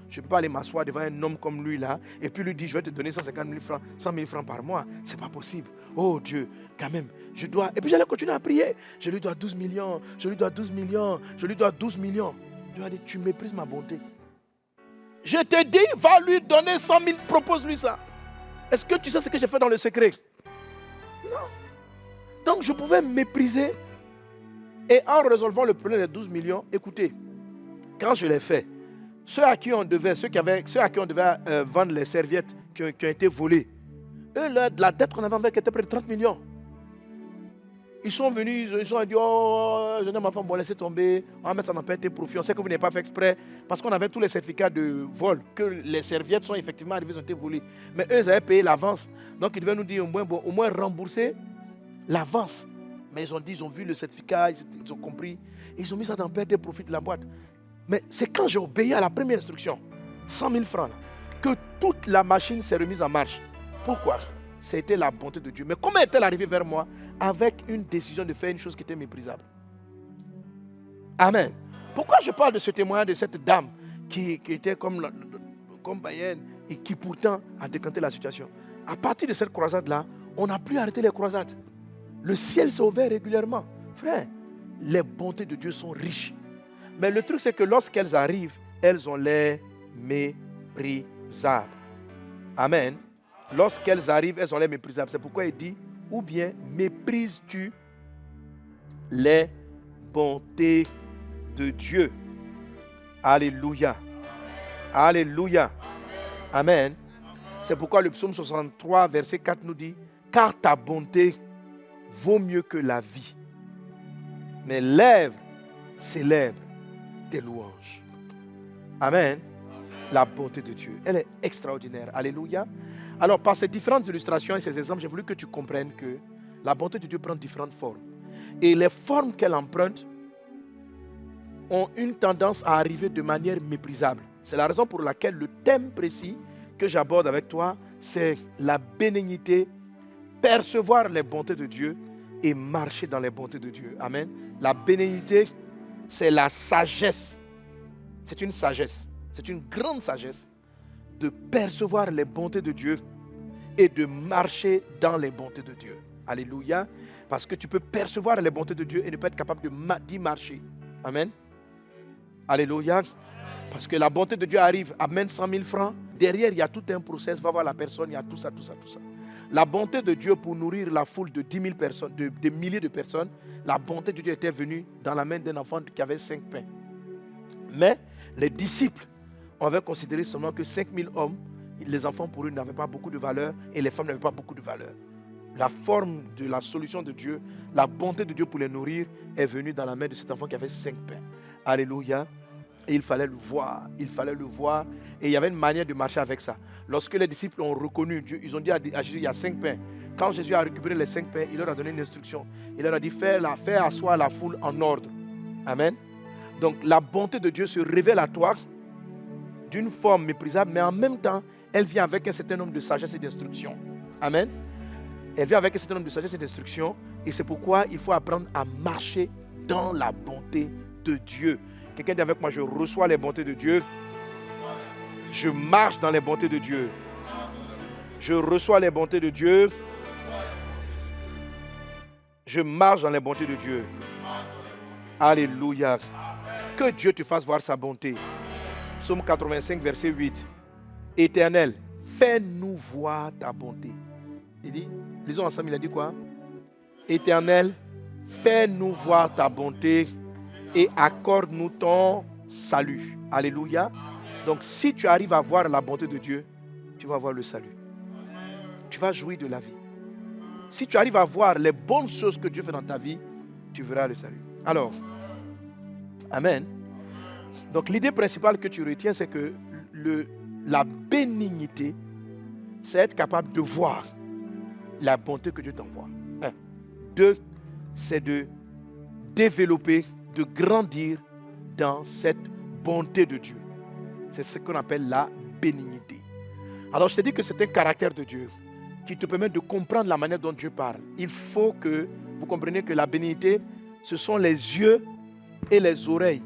Je ne peux pas aller m'asseoir devant un homme comme lui là et puis lui dire, je vais te donner 150 000 francs, 100 000 francs par mois. Ce n'est pas possible. Oh Dieu, quand même, je dois... Et puis j'allais continuer à prier. Je lui dois 12 millions, je lui dois 12 millions, je lui dois 12 millions. Dieu a dit, tu méprises ma bonté. Je te dis, va lui donner 100 000, propose-lui ça. Est-ce que tu sais ce que j'ai fait dans le secret? Non. Donc je pouvais mépriser. Et en résolvant le problème des 12 millions, écoutez, quand je l'ai fait, ceux à qui on devait vendre les serviettes qui ont été volées, eux, la dette qu'on avait avec était près de 30 millions. Ils sont venus, ils ont dit, oh, je dis ma femme, bon, laissez tomber, on va mettre ça dans tes profits. On sait que vous n'avez pas fait exprès, parce qu'on avait tous les certificats de vol, que les serviettes sont effectivement arrivées, ont été volées. Mais eux, ils avaient payé l'avance. Donc, ils devaient nous dire au moins rembourser l'avance. Mais ils ont dit, ils ont vu le certificat, ils ont compris. Et ils ont mis ça dans tes profits de la boîte. Mais c'est quand j'ai obéi à la première instruction, 100 000 francs, là, que toute la machine s'est remise en marche. Pourquoi? C'était la bonté de Dieu. Mais comment est-elle arrivée vers moi? Avec une décision de faire une chose qui était méprisable. Amen. Pourquoi je parle de ce témoignage de cette dame qui était comme païenne et qui pourtant a décanté la situation? À partir de cette croisade-là, on n'a plus arrêté les croisades. Le ciel s'est ouvert régulièrement. Frère, les bontés de Dieu sont riches. Mais le truc, c'est que lorsqu'elles arrivent, elles ont l'air méprisables. Amen. Lorsqu'elles arrivent, elles ont l'air méprisables. C'est pourquoi il dit, ou bien méprises-tu les bontés de Dieu. Alléluia. Alléluia. Amen. C'est pourquoi le psaume 63, verset 4 nous dit, car ta bonté vaut mieux que la vie. Mes lèvres célèbrent tes louanges. Amen. La bonté de Dieu, elle est extraordinaire. Alléluia. Alors, par ces différentes illustrations et ces exemples, j'ai voulu que tu comprennes que la bonté de Dieu prend différentes formes. Et les formes qu'elle emprunte ont une tendance à arriver de manière méprisable. C'est la raison pour laquelle le thème précis que j'aborde avec toi, c'est la bénignité, percevoir les bontés de Dieu et marcher dans les bontés de Dieu. Amen. La bénignité, c'est la sagesse. C'est une sagesse. C'est une grande sagesse de percevoir les bontés de Dieu et de marcher dans les bontés de Dieu. Alléluia. Parce que tu peux percevoir les bontés de Dieu et ne pas être capable d'y marcher. Amen. Alléluia. Parce que la bonté de Dieu arrive, amène 100 000 francs. Derrière, il y a tout un process. Va voir la personne, il y a tout ça. La bonté de Dieu pour nourrir la foule de 10 000 personnes, de milliers de personnes, la bonté de Dieu était venue dans la main d'un enfant qui avait 5 pains. Mais les disciples avaient considéré seulement que 5 000 hommes, les enfants pour eux n'avaient pas beaucoup de valeur et les femmes n'avaient pas beaucoup de valeur. La forme de la solution de Dieu, la bonté de Dieu pour les nourrir est venue dans la main de cet enfant qui avait 5 pains. Alléluia. Et il fallait le voir, et il y avait une manière de marcher avec ça. Lorsque les disciples ont reconnu Dieu, ils ont dit à Jésus, il y a 5 pains. Quand Jésus a récupéré les 5 pains, il leur a donné une instruction. Il leur a dit, fais asseoir la foule en ordre. Amen. Donc la bonté de Dieu se révèle à toi d'une forme méprisable, mais en même temps, elle vient avec un certain nombre de sagesse et d'instruction. Amen. Elle vient avec un certain nombre de sagesse et d'instruction, et c'est pourquoi il faut apprendre à marcher dans la bonté de Dieu. Quelqu'un dit avec moi, je reçois les bontés de Dieu. Je marche dans les bontés de Dieu. Je reçois les bontés de Dieu. Je marche dans les bontés de Dieu. Alléluia. Que Dieu te fasse voir sa bonté. Psaume 85, verset 8. Éternel, fais-nous voir ta bonté. Il dit, lisons ensemble, il a dit quoi? Éternel, fais-nous voir ta bonté et accorde-nous ton salut. Alléluia. Donc si tu arrives à voir la bonté de Dieu, tu vas voir le salut. Tu vas jouir de la vie. Si tu arrives à voir les bonnes choses que Dieu fait dans ta vie, tu verras le salut. Alors, amen. Donc l'idée principale que tu retiens, c'est que la bénignité, c'est être capable de voir la bonté que Dieu t'envoie. 1. 2, c'est de développer, de grandir dans cette bonté de Dieu. C'est ce qu'on appelle la bénignité. Alors je te dis que c'est un caractère de Dieu qui te permet de comprendre la manière dont Dieu parle. Il faut que vous compreniez que la bénignité, ce sont les yeux et les oreilles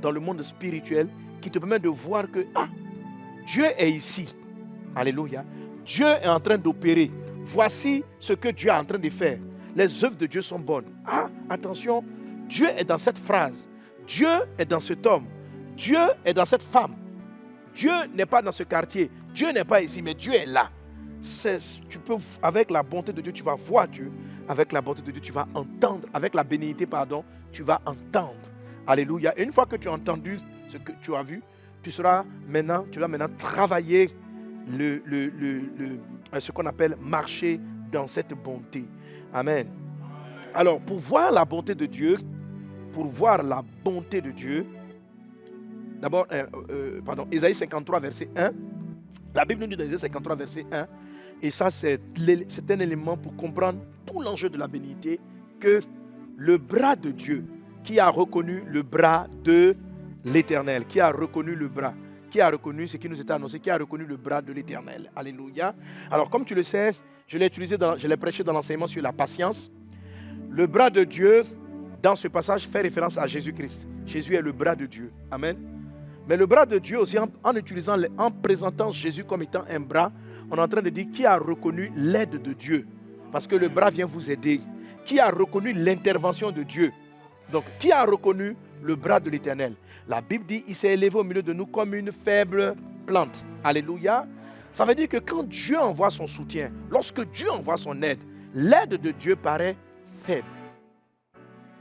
dans le monde spirituel qui te permettent de voir que Dieu est ici. Alléluia. Dieu est en train d'opérer. Voici ce que Dieu est en train de faire. Les œuvres de Dieu sont bonnes. Attention, Dieu est dans cette phrase. Dieu est dans cet homme. Dieu est dans cette femme. Dieu n'est pas dans ce quartier. Dieu n'est pas ici, mais Dieu est là. Tu peux, avec la bonté de Dieu, tu vas voir Dieu. Avec la bonté de Dieu, tu vas entendre. Avec la bénignité, tu vas entendre. Alléluia. Et une fois que tu as entendu ce que tu as vu, tu vas maintenant travailler ce qu'on appelle marcher dans cette bonté. Amen. Alors, pour voir la bonté de Dieu, d'abord, Ésaïe 53, verset 1. La Bible nous dit dans Ésaïe 53, verset 1. Et ça, c'est un élément pour comprendre tout l'enjeu de la bénignité, que le bras de Dieu, qui a reconnu le bras de l'Éternel, qui a reconnu ce qui nous était annoncé, qui a reconnu le bras de l'Éternel. Alléluia. Alors, comme tu le sais, je l'ai prêché dans l'enseignement sur la patience. Le bras de Dieu, dans ce passage, fait référence à Jésus-Christ. Jésus est le bras de Dieu. Amen. Mais le bras de Dieu aussi, en présentant Jésus comme étant un bras, on est en train de dire qui a reconnu l'aide de Dieu. Parce que le bras vient vous aider. Qui a reconnu l'intervention de Dieu. Donc, qui a reconnu le bras de l'Éternel? La Bible dit, il s'est élevé au milieu de nous comme une faible plante. Alléluia. Ça veut dire que quand Dieu envoie son soutien, lorsque Dieu envoie son aide, l'aide de Dieu paraît faible.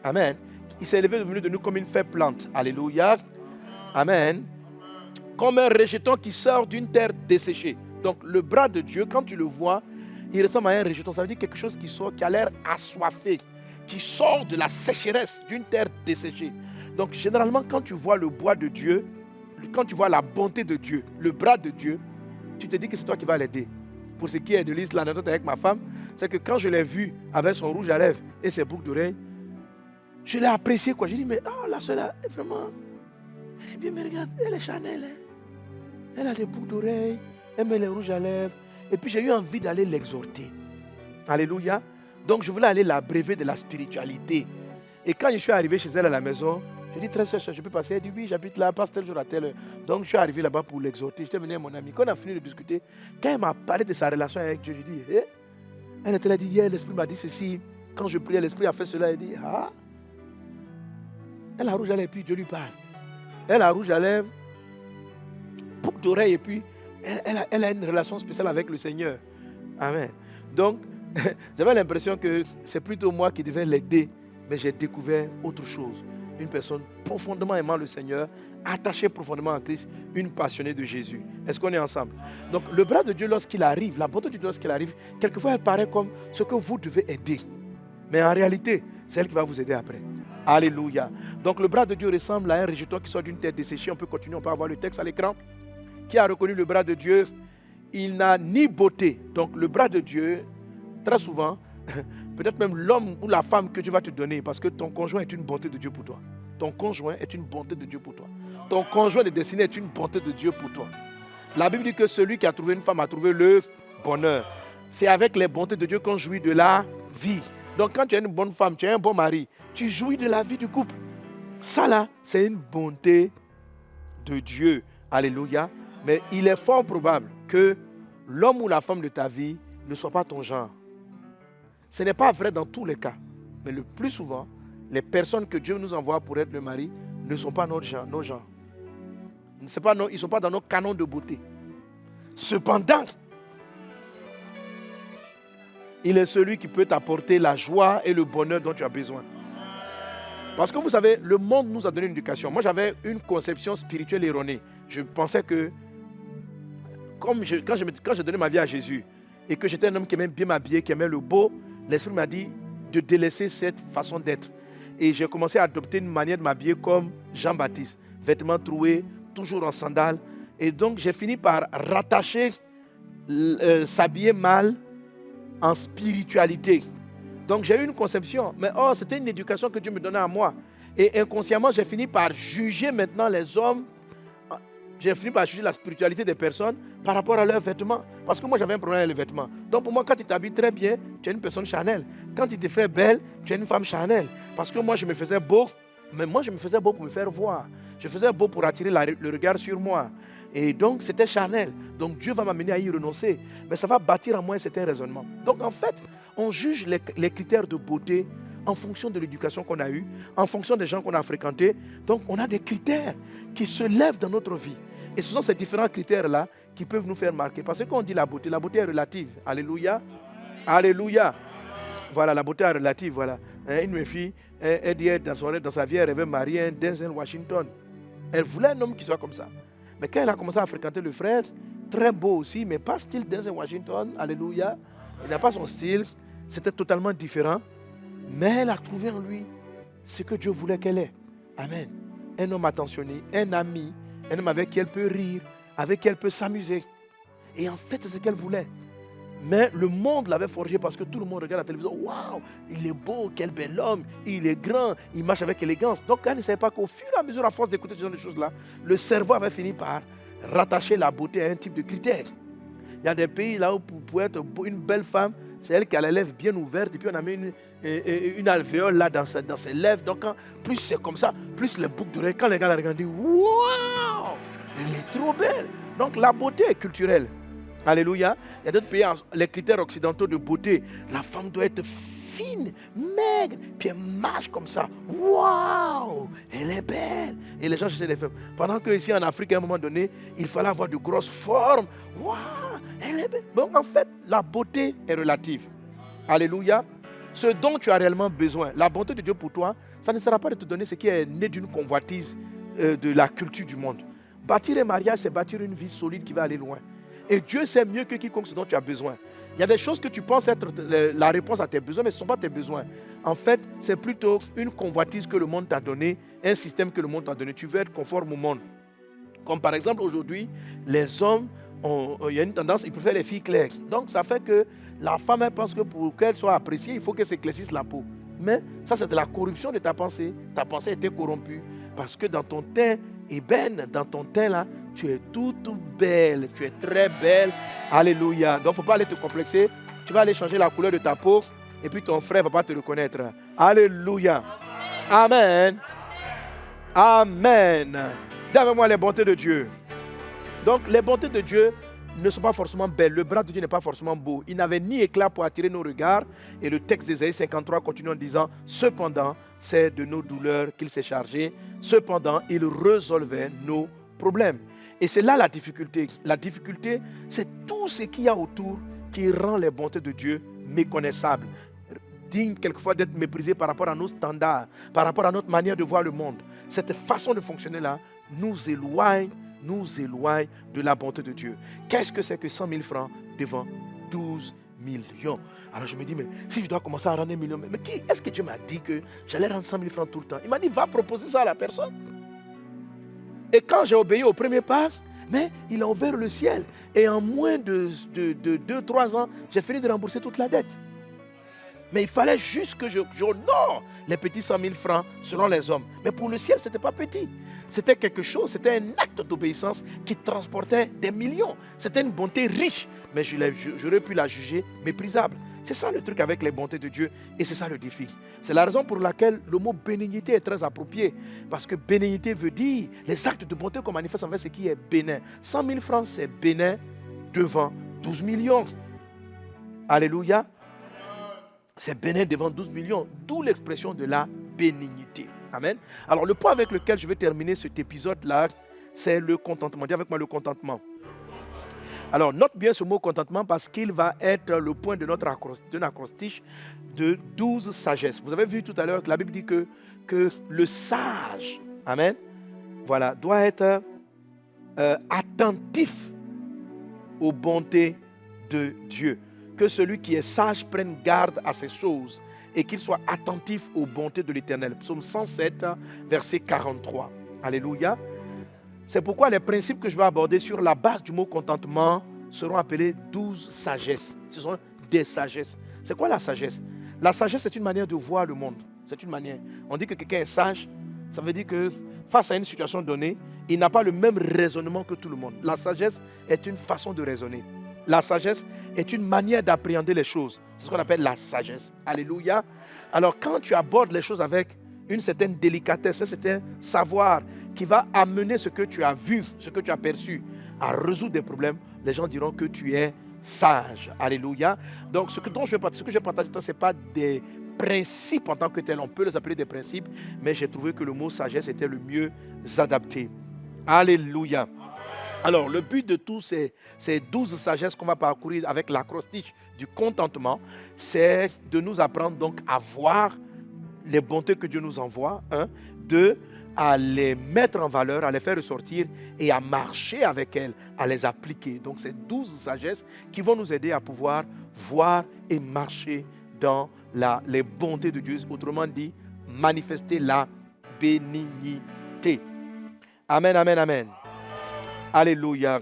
Amen. Il s'est élevé au milieu de nous comme une faible plante. Alléluia. Amen. Comme un rejeton qui sort d'une terre desséchée. Donc le bras de Dieu, quand tu le vois, il ressemble à un rejeton. Ça veut dire quelque chose qui sort, qui a l'air assoiffé, qui sort de la sécheresse d'une terre desséchée. Donc généralement, quand tu vois le bois de Dieu, quand tu vois la bonté de Dieu, le bras de Dieu, tu te dis que c'est toi qui vas l'aider. Pour ce qui est de l'anecdote avec ma femme, c'est que quand je l'ai vue avec son rouge à lèvres et ses boucles d'oreilles, je l'ai apprécié. J'ai dit, mais la soeur là, vraiment, elle est bien, mais regarde, elle est Chanel. Elle a des boucles d'oreilles, elle met les rouges à lèvres. Et puis j'ai eu envie d'aller l'exhorter. Alléluia. Donc je voulais aller l'abréver de la spiritualité. Et quand je suis arrivé chez elle à la maison, je dis, très sœur, je peux passer? Elle dit, oui, j'habite là, passe tel jour à telle heure. Donc je suis arrivé là-bas pour l'exhorter. J'étais venu à mon ami. Quand on a fini de discuter, quand elle m'a parlé de sa relation avec Dieu, je dis, elle était là, dit, hier, l'Esprit m'a dit ceci. Quand je priais, l'Esprit a fait cela. Elle dit, elle a rouge à lèvres, puis Dieu lui parle. Elle a rouge à lèvres, boucle d'oreille, et puis elle a une relation spéciale avec le Seigneur. Amen. Donc, j'avais l'impression que c'est plutôt moi qui devais l'aider, mais j'ai découvert autre chose. Une personne profondément aimant le Seigneur, attachée profondément à Christ, une passionnée de Jésus. Est-ce qu'on est ensemble? Donc, le bras de Dieu, lorsqu'il arrive, la bonté de Dieu, lorsqu'il arrive, quelquefois, elle paraît comme ce que vous devez aider. Mais en réalité, c'est elle qui va vous aider après. Alléluia. Donc, le bras de Dieu ressemble à un rejeton qui sort d'une terre desséchée. On peut continuer, on peut avoir le texte à l'écran. Qui a reconnu le bras de Dieu? Il n'a ni beauté. Donc, le bras de Dieu, très souvent, peut-être même l'homme ou la femme que Dieu va te donner, parce que ton conjoint est une bonté de Dieu pour toi. Ton conjoint est une bonté de Dieu pour toi. Ton conjoint de destinée est une bonté de Dieu pour toi. La Bible dit que celui qui a trouvé une femme a trouvé le bonheur. C'est avec les bontés de Dieu qu'on jouit de la vie. Donc quand tu as une bonne femme, tu as un bon mari, tu jouis de la vie du couple. Ça là, c'est une bonté de Dieu. Alléluia. Mais il est fort probable que l'homme ou la femme de ta vie ne soit pas ton genre. Ce n'est pas vrai dans tous les cas. Mais le plus souvent, les personnes que Dieu nous envoie pour être le mari ne sont pas notre genre, nos genres. Ils ne sont pas dans nos canons de beauté. Cependant, il est celui qui peut t'apporter la joie et le bonheur dont tu as besoin. Parce que vous savez, le monde nous a donné une éducation. Moi, j'avais une conception spirituelle erronée. Je pensais que, quand j'ai donné ma vie à Jésus, et que j'étais un homme qui aimait bien m'habiller, qui aimait le beau, l'Esprit m'a dit de délaisser cette façon d'être. Et j'ai commencé à adopter une manière de m'habiller comme Jean-Baptiste. Vêtements troués, toujours en sandales. Et donc, j'ai fini par rattacher s'habiller mal en spiritualité. Donc j'ai eu une conception, mais c'était une éducation que Dieu me donnait à moi. Et inconsciemment, j'ai fini par juger maintenant les hommes. J'ai fini par juger la spiritualité des personnes par rapport à leurs vêtements. Parce que moi, j'avais un problème avec les vêtements. Donc pour moi, quand tu t'habilles très bien, tu es une personne charnelle. Quand tu te fais belle, tu es une femme charnelle. Parce que moi, je me faisais beau, mais moi, je me faisais beau pour me faire voir. Je faisais beau pour attirer le regard sur moi. Et donc, c'était charnel. Donc, Dieu va m'amener à y renoncer. Mais ça va bâtir en moi un certain raisonnement. Donc, en fait, on juge les critères de beauté en fonction de l'éducation qu'on a eue, en fonction des gens qu'on a fréquentés. Donc, on a des critères qui se lèvent dans notre vie. Et ce sont ces différents critères-là qui peuvent nous faire marquer. Parce que quand on dit la beauté est relative. Alléluia. Alléluia. Voilà, la beauté est relative. Voilà. Une fille, elle dit dans sa vie, elle rêvait marier un Denzel Washington. Elle voulait un homme qui soit comme ça. Mais quand elle a commencé à fréquenter le frère, très beau aussi, mais pas style Denzel Washington, alléluia. Il n'a pas son style, c'était totalement différent. Mais elle a trouvé en lui ce que Dieu voulait qu'elle ait. Amen. Un homme attentionné, un ami, un homme avec qui elle peut rire, avec qui elle peut s'amuser. Et en fait, c'est ce qu'elle voulait. Mais le monde l'avait forgé parce que tout le monde regarde la télévision. Waouh, il est beau, quel bel homme, il est grand, il marche avec élégance. Donc elle ne savait pas qu'au fur et à mesure, à force d'écouter ce genre de choses-là, le cerveau avait fini par rattacher la beauté à un type de critère. Il y a des pays là où pour être une belle femme, c'est elle qui a les lèvres bien ouvertes et puis on a mis une alvéole là dans ses lèvres. Donc plus c'est comme ça, plus les boucles d'oreilles, quand les gars la regardent, ils disent waouh, elle est trop belle. Donc la beauté est culturelle. Alléluia. Il y a d'autres pays, les critères occidentaux de beauté. La femme doit être fine, maigre, puis elle marche comme ça. Waouh, elle est belle. Et les gens cherchaient des femmes. Pendant que ici en Afrique, à un moment donné, il fallait avoir de grosses formes. Waouh, elle est belle. Donc en fait, la beauté est relative. Alléluia. Ce dont tu as réellement besoin, la bonté de Dieu pour toi, ça ne sera pas de te donner ce qui est né d'une convoitise de la culture du monde. Bâtir un mariage, c'est bâtir une vie solide qui va aller loin. Et Dieu sait mieux que quiconque ce dont tu as besoin. Il y a des choses que tu penses être la réponse à tes besoins, mais ce ne sont pas tes besoins. En fait, c'est plutôt une convoitise que le monde t'a donnée, un système que le monde t'a donné. Tu veux être conforme au monde. Comme par exemple, aujourd'hui, les hommes, il y a une tendance, ils préfèrent les filles claires. Donc, ça fait que la femme, elle pense que pour qu'elle soit appréciée, il faut qu'elle s'éclaircisse la peau. Mais ça, c'est de la corruption de ta pensée. Ta pensée était corrompue. Parce que dans ton teint ébène, dans ton teint là, tu es toute belle, tu es très belle. Alléluia. Donc, il ne faut pas aller te complexer. Tu vas aller changer la couleur de ta peau et puis ton frère ne va pas te reconnaître. Alléluia. Amen. Amen. Dis avec moi les bontés de Dieu. Donc, les bontés de Dieu ne sont pas forcément belles. Le bras de Dieu n'est pas forcément beau. Il n'avait ni éclat pour attirer nos regards. Et le texte d'Ésaïe 53 continue en disant « Cependant, c'est de nos douleurs qu'il s'est chargé. Cependant, il résolvait nos problèmes. » Et c'est là la difficulté. La difficulté, c'est tout ce qu'il y a autour qui rend les bontés de Dieu méconnaissables, dignes quelquefois d'être méprisées par rapport à nos standards, par rapport à notre manière de voir le monde. Cette façon de fonctionner-là nous éloigne de la bonté de Dieu. Qu'est-ce que c'est que 100 000 francs devant 12 millions? Alors je me dis, mais si je dois commencer à rendre 1 million, mais est-ce que Dieu m'a dit que j'allais rendre 100 000 francs tout le temps? Il m'a dit, va proposer ça à la personne. Et quand j'ai obéi au premier pas, mais il a ouvert le ciel. Et en moins de 2-3 ans, j'ai fini de rembourser toute la dette. Mais il fallait juste que j'honore les petits 100 000 francs selon les hommes. Mais pour le ciel, ce n'était pas petit. C'était quelque chose, c'était un acte d'obéissance qui transportait des millions. C'était une bonté riche, mais j'aurais pu la juger méprisable. C'est ça le truc avec les bontés de Dieu et c'est ça le défi. C'est la raison pour laquelle le mot bénignité est très approprié. Parce que bénignité veut dire les actes de bonté qu'on manifeste envers ce qui est bénin. 100 000 francs, c'est bénin devant 12 millions. Alléluia. C'est bénin devant 12 millions, d'où l'expression de la bénignité. Amen. Alors le point avec lequel je vais terminer cet épisode-là, c'est le contentement. Dis avec moi le contentement. Alors note bien ce mot contentement parce qu'il va être le point de notre acrostiche de 12 sagesses. Vous avez vu tout à l'heure que la Bible dit que le sage, amen, voilà, doit être attentif aux bontés de Dieu. Que celui qui est sage prenne garde à ces choses et qu'il soit attentif aux bontés de l'Éternel. Psaume 107, verset 43. Alléluia. C'est pourquoi les principes que je vais aborder sur la base du mot contentement seront appelées 12 sagesses. Ce sont des sagesses. C'est quoi la sagesse? La sagesse, c'est une manière de voir le monde. C'est une manière. On dit que quelqu'un est sage, ça veut dire que face à une situation donnée, il n'a pas le même raisonnement que tout le monde. La sagesse est une façon de raisonner. La sagesse est une manière d'appréhender les choses. C'est ce qu'on appelle la sagesse. Alléluia. Alors quand tu abordes les choses avec une certaine délicatesse, un certain savoir qui va amener ce que tu as vu, ce que tu as perçu, à résoudre des problèmes, les gens diront que tu es sage. Alléluia. Donc ce que je vais partager, ce n'est pas des principes en tant que tels. On peut les appeler des principes, mais j'ai trouvé que le mot sagesse était le mieux adapté. Alléluia. Alors, le but de tous ces 12 sagesses qu'on va parcourir avec l'acrostiche du contentement, c'est de nous apprendre donc à voir les bontés que Dieu nous envoie, 1, 2, à les mettre en valeur, à les faire ressortir et à marcher avec elles, à les appliquer. Donc, c'est 12 sagesses qui vont nous aider à pouvoir voir et marcher dans les bontés de Dieu. Autrement dit, manifester la bénignité. Amen, amen, amen. Alléluia.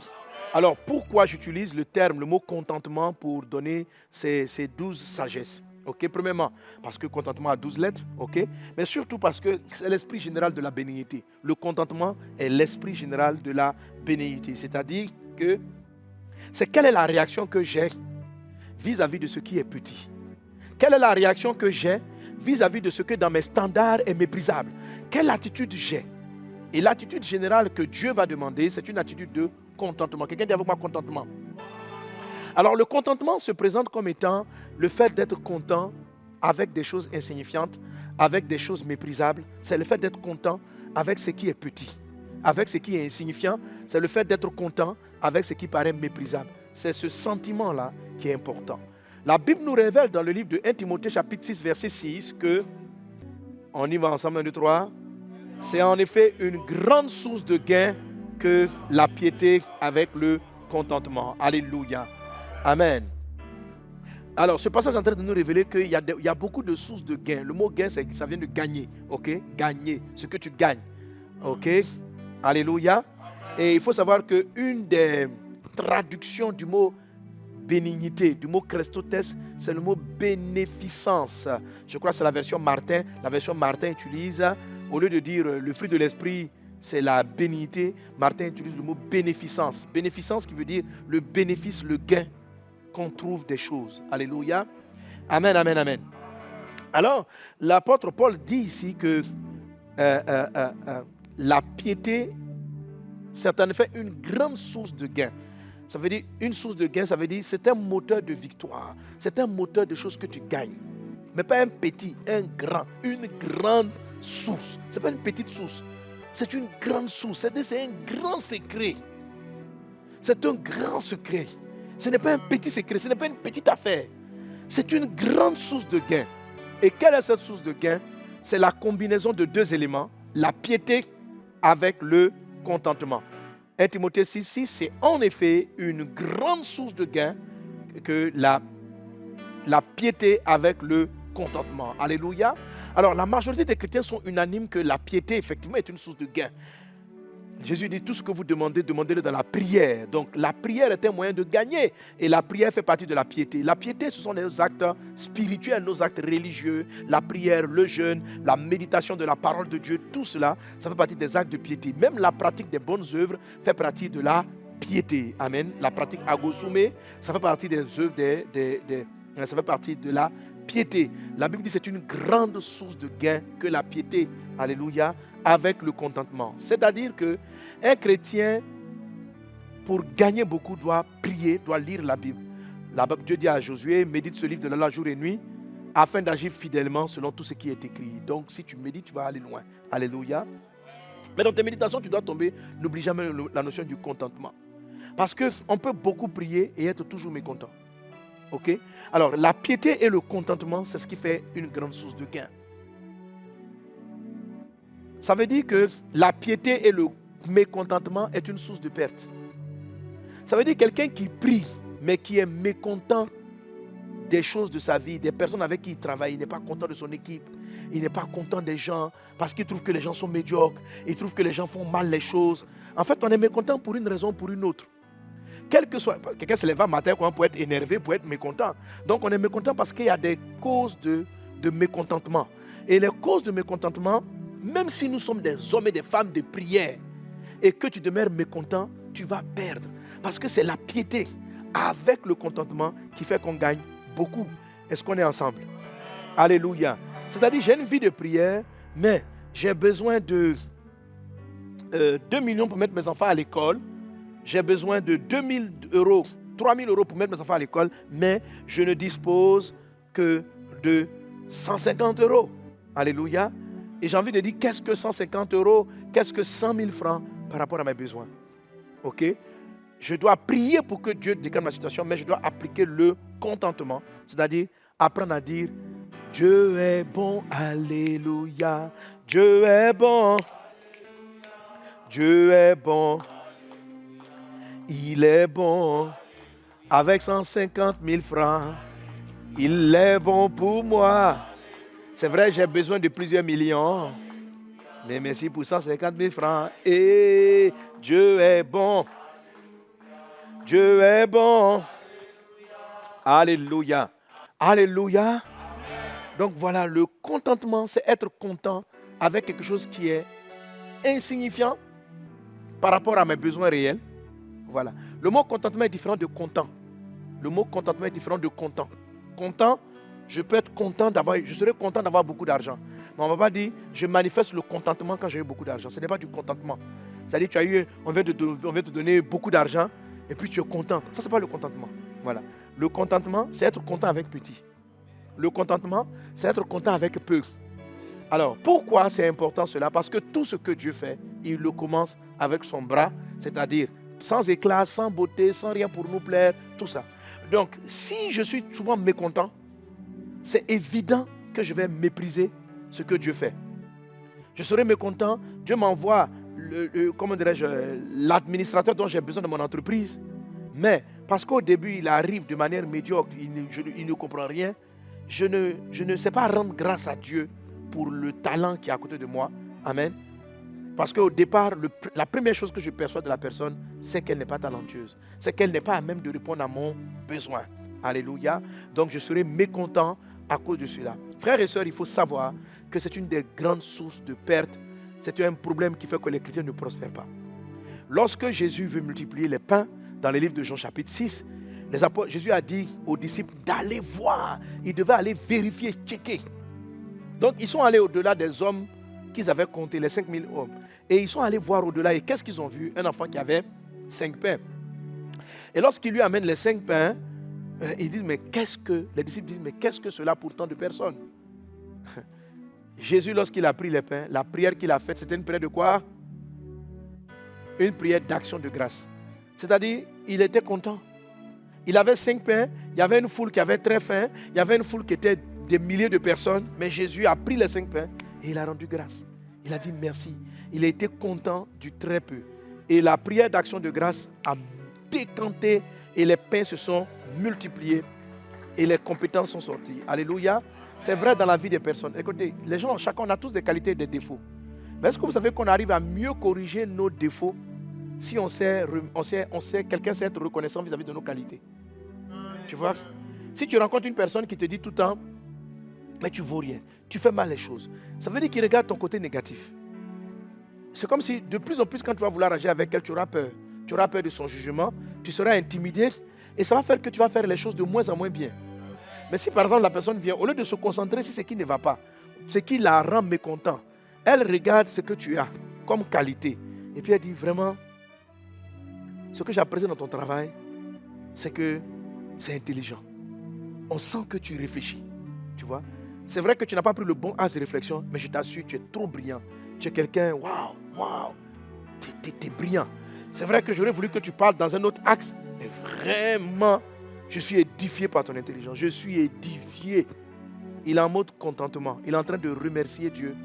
Alors, pourquoi j'utilise le mot contentement pour donner ces 12 sagesses? Ok, premièrement, parce que contentement a 12 lettres, ok, mais surtout parce que c'est l'esprit général de la bénignité. Le contentement est l'esprit général de la bénignité. C'est-à-dire que c'est quelle est la réaction que j'ai vis-à-vis de ce qui est petit. Quelle est la réaction que j'ai vis-à-vis de ce que dans mes standards est méprisable. Quelle attitude j'ai? Et l'attitude générale que Dieu va demander, c'est une attitude de contentement. Quelqu'un dit avec moi contentement. Alors le contentement se présente comme étant le fait d'être content avec des choses insignifiantes, avec des choses méprisables. C'est le fait d'être content avec ce qui est petit. Avec ce qui est insignifiant, c'est le fait d'être content avec ce qui paraît méprisable. C'est ce sentiment-là qui est important. La Bible nous révèle dans le livre de 1 Timothée chapitre 6 verset 6 que, on y va ensemble, 1, 2, 3, c'est en effet une grande source de gain que la piété avec le contentement. Alléluia. Amen. Alors, ce passage est en train de nous révéler qu'il y a beaucoup de sources de gain. Le mot gain, ça vient de gagner. Ok? Gagner, ce que tu gagnes. Ok? Alléluia. Et il faut savoir qu'une des traductions du mot bénignité, du mot Christotes, c'est le mot bénéficence. Je crois que c'est la version Martin. La version Martin utilise, au lieu de dire le fruit de l'esprit, c'est la bénignité, Martin utilise le mot bénéficence. Bénéficence qui veut dire le bénéfice, le gain qu'on trouve des choses. Alléluia. Amen, amen, amen. Alors, l'apôtre Paul dit ici que la piété, c'est en effet une grande source de gain. Ça veut dire, une source de gain, ça veut dire c'est un moteur de victoire. C'est un moteur de choses que tu gagnes. Mais pas un petit, un grand, une grande source. Ce n'est pas une petite source. C'est une grande source. C'est un grand secret. C'est un grand secret. Ce n'est pas un petit secret. Ce n'est pas une petite affaire. C'est une grande source de gain. Et quelle est cette source de gain? C'est la combinaison de deux éléments. La piété avec le contentement. 1 Timothée 6,6, c'est en effet une grande source de gain que la piété avec le contentement. Alléluia. Alors, la majorité des chrétiens sont unanimes que la piété, effectivement, est une source de gain. Jésus dit, tout ce que vous demandez, demandez-le dans la prière. Donc, la prière est un moyen de gagner. Et la prière fait partie de la piété. La piété, ce sont nos actes spirituels, nos actes religieux. La prière, le jeûne, la méditation de la parole de Dieu, tout cela, ça fait partie des actes de piété. Même la pratique des bonnes œuvres fait partie de la piété. Amen. La pratique agosumé, ça fait partie des œuvres, ça fait partie de la piété. La Bible dit que c'est une grande source de gain que la piété. Alléluia. Avec le contentement. C'est-à-dire qu'un chrétien, pour gagner beaucoup, doit prier, doit lire la Bible. Dieu dit à Josué, médite ce livre de la loi jour et nuit, afin d'agir fidèlement selon tout ce qui est écrit. Donc, si tu médites, tu vas aller loin. Alléluia. Mais dans tes méditations, tu dois tomber, n'oublie jamais la notion du contentement. Parce qu'on peut beaucoup prier et être toujours mécontent. Ok? Alors, la piété et le contentement, c'est ce qui fait une grande source de gain. Ça veut dire que la piété et le mécontentement est une source de perte. Ça veut dire quelqu'un qui prie, mais qui est mécontent des choses de sa vie, des personnes avec qui il travaille, il n'est pas content de son équipe, il n'est pas content des gens, parce qu'il trouve que les gens sont médiocres, il trouve que les gens font mal les choses. En fait, on est mécontent pour une raison ou pour une autre. quel que soit, quelqu'un se lève un matin pour être énervé, pour être mécontent. Donc on est mécontent parce qu'il y a des causes de mécontentement. Et les causes de mécontentement, même si nous sommes des hommes et des femmes de prière, et que tu demeures mécontent, tu vas perdre. Parce que c'est la piété avec le contentement qui fait qu'on gagne beaucoup. Est-ce qu'on est ensemble? Alléluia. C'est-à-dire, j'ai une vie de prière, mais j'ai besoin de 2 millions pour mettre mes enfants à l'école. J'ai besoin de 2 000 euros, 3 000 euros pour mettre mes enfants à l'école, mais je ne dispose que de 150 euros. Alléluia. Et j'ai envie de dire, qu'est-ce que 150 euros? Qu'est-ce que 100 000 francs par rapport à mes besoins? Ok? Je dois prier pour que Dieu déclare ma situation, mais je dois appliquer le contentement. C'est-à-dire, apprendre à dire, Dieu est bon, alléluia. Dieu est bon. Dieu est bon. Il est bon. Avec 150 000 francs, il est bon pour moi. C'est vrai, j'ai besoin de plusieurs millions. Mais merci pour 150 000 francs. Et Dieu est bon. Dieu est bon. Alléluia. Alléluia. Donc voilà, le contentement, c'est être content avec quelque chose qui est insignifiant par rapport à mes besoins réels. Voilà. Le mot contentement est différent de content. Le mot contentement est différent de content. Content, je peux être content je serai content d'avoir beaucoup d'argent. Mais on ne va pas dire, je manifeste le contentement quand j'ai eu beaucoup d'argent. Ce n'est pas du contentement. C'est-à-dire, on vient te donner beaucoup d'argent et puis tu es content. Ça, ce n'est pas le contentement. Voilà. Le contentement, c'est être content avec petit. Le contentement, c'est être content avec peu. Alors, pourquoi c'est important cela? Parce que tout ce que Dieu fait, il le commence avec son bras, c'est-à-dire sans éclat, sans beauté, sans rien pour nous plaire, tout ça. Donc, si je suis souvent mécontent, c'est évident que je vais mépriser ce que Dieu fait. Je serai mécontent, Dieu m'envoie l'administrateur dont j'ai besoin de mon entreprise, mais parce qu'au début, il arrive de manière médiocre, il ne comprend rien, je ne sais pas rendre grâce à Dieu pour le talent qui est à côté de moi. Amen. Parce qu'au départ, la première chose que je perçois de la personne, c'est qu'elle n'est pas talentueuse. C'est qu'elle n'est pas à même de répondre à mon besoin. Alléluia. Donc je serai mécontent à cause de cela. Frères et sœurs, il faut savoir que c'est une des grandes sources de perte. C'est un problème qui fait que les chrétiens ne prospèrent pas. Lorsque Jésus veut multiplier les pains, dans les livres de Jean chapitre 6, Jésus a dit aux disciples d'aller voir. Ils devaient aller vérifier, checker. Donc ils sont allés au-delà des hommes qu'ils avaient comptés, les 5000 hommes. Et ils sont allés voir au-delà. Et qu'est-ce qu'ils ont vu? Un enfant qui avait 5 pains. Et lorsqu'il lui amène les 5 pains, les disciples disent, mais qu'est-ce que cela pour tant de personnes? Jésus, lorsqu'il a pris les pains, la prière qu'il a faite, c'était une prière de quoi? Une prière d'action de grâce. C'est-à-dire, il était content. Il avait 5 pains, il y avait une foule qui avait très faim, il y avait une foule qui était des milliers de personnes, mais Jésus a pris les 5 pains et il a rendu grâce. Il a dit merci. Il a été content du très peu. Et la prière d'action de grâce a décanté et les pains se sont multipliés et les compétences sont sorties. Alléluia. C'est vrai dans la vie des personnes. Écoutez, les gens, chacun, on a tous des qualités et des défauts. Mais est-ce que vous savez qu'on arrive à mieux corriger nos défauts si quelqu'un sait être reconnaissant vis-à-vis de nos qualités? Tu vois? Si tu rencontres une personne qui te dit tout le temps, mais tu ne vaux rien, tu fais mal les choses, ça veut dire qu'il regarde ton côté négatif. C'est comme si de plus en plus, quand tu vas vouloir agir avec elle, tu auras peur. Tu auras peur de son jugement, tu seras intimidé et ça va faire que tu vas faire les choses de moins en moins bien. Mais si par exemple la personne vient, au lieu de se concentrer sur ce qui ne va pas, ce qui la rend mécontent, elle regarde ce que tu as comme qualité. Et puis elle dit vraiment, ce que j'apprécie dans ton travail, c'est que c'est intelligent. On sent que tu réfléchis. Tu vois? C'est vrai que tu n'as pas pris le bon axe de réflexion, mais je t'assure, tu es trop brillant. Tu es quelqu'un, waouh, tu es brillant. C'est vrai que j'aurais voulu que tu parles dans un autre axe, mais vraiment, je suis édifié par ton intelligence. Je suis édifié. Il est en mode contentement. Il est en train de remercier Dieu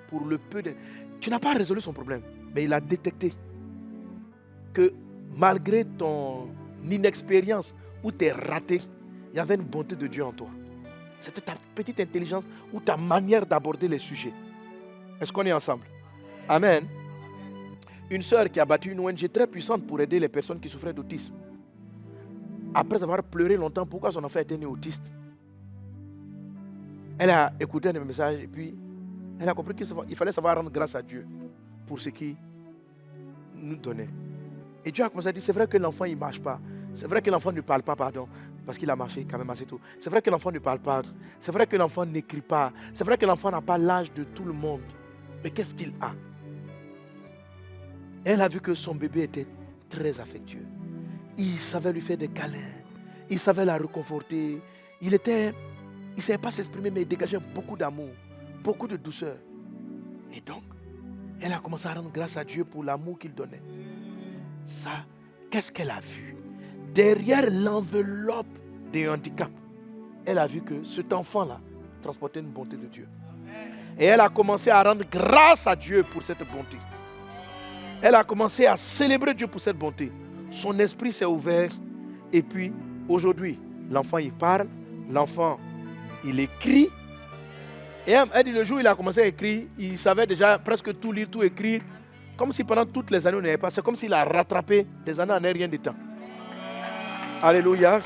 pour le peu de... Tu n'as pas résolu son problème, mais il a détecté que malgré ton inexpérience ou tes ratés, il y avait une bonté de Dieu en toi. C'était ta petite intelligence ou ta manière d'aborder les sujets. Est-ce qu'on est ensemble? Amen. Une sœur qui a bâti une ONG très puissante pour aider les personnes qui souffraient d'autisme. après avoir pleuré longtemps, pourquoi son enfant était né autiste. Elle a écouté un message et puis elle a compris qu'il fallait savoir rendre grâce à Dieu pour ce qu'il nous donnait. Et Dieu a commencé à dire, c'est vrai que l'enfant il ne marche pas. C'est vrai que l'enfant ne parle pas, pardon, parce qu'il a marché quand même assez tôt. C'est vrai que l'enfant ne parle pas. C'est vrai que l'enfant n'écrit pas. C'est vrai que l'enfant n'a pas l'âge de tout le monde. Mais qu'est-ce qu'il a? Elle a vu que son bébé était très affectueux. Il savait lui faire des câlins. Il savait la réconforter. Il ne savait pas s'exprimer, mais il dégageait beaucoup d'amour, beaucoup de douceur. Et donc, elle a commencé à rendre grâce à Dieu pour l'amour qu'il donnait. Ça, qu'est-ce qu'elle a vu? Derrière l'enveloppe des handicaps, elle a vu que cet enfant-là transportait une bonté de Dieu. Et elle a commencé à rendre grâce à Dieu pour cette bonté. Elle a commencé à célébrer Dieu pour cette bonté. Son esprit s'est ouvert. Et puis, aujourd'hui, l'enfant, il parle. L'enfant, il écrit. Et elle dit, le jour où il a commencé à écrire, il savait déjà presque tout lire, tout écrire. Comme si pendant toutes les années, on n'avait pas. C'est comme s'il a rattrapé des années en rien de temps. Alléluia.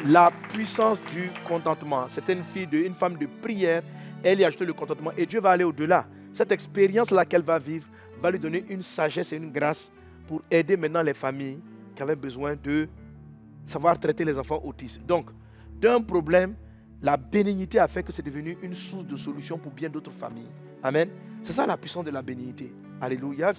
La puissance du contentement. C'était une femme de prière. Elle y a ajouté le contentement. Et Dieu va aller au-delà. Cette expérience-là qu'elle va vivre va lui donner une sagesse et une grâce pour aider maintenant les familles qui avaient besoin de savoir traiter les enfants autistes. Donc, d'un problème, la bénignité a fait que c'est devenu une source de solution pour bien d'autres familles. Amen. C'est ça la puissance de la bénignité. Alléluia.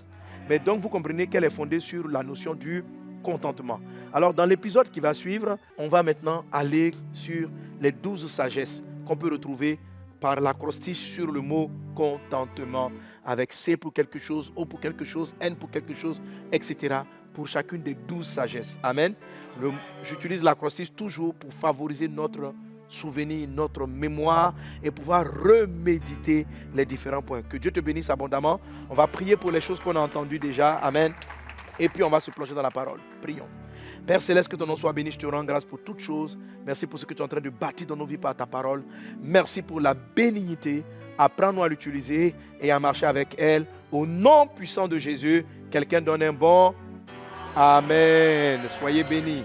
Mais donc, vous comprenez qu'elle est fondée sur la notion du contentement. Alors, dans l'épisode qui va suivre, on va maintenant aller sur les 12 sagesses qu'on peut retrouver par l'acrostiche sur le mot contentement, avec C pour quelque chose, O pour quelque chose, N pour quelque chose, etc. pour chacune des 12 sagesses. Amen. J'utilise l'acrostiche toujours pour favoriser notre souvenir, notre mémoire et pouvoir reméditer les différents points. Que Dieu te bénisse abondamment. On va prier pour les choses qu'on a entendues déjà. Amen. Et puis on va se plonger dans la parole. Prions. Père Céleste, que ton nom soit béni, je te rends grâce pour toutes choses. Merci pour ce que tu es en train de bâtir dans nos vies par ta parole. Merci pour la bénignité. Apprends-nous à l'utiliser et à marcher avec elle. Au nom puissant de Jésus, quelqu'un donne un bon Amen. Soyez bénis.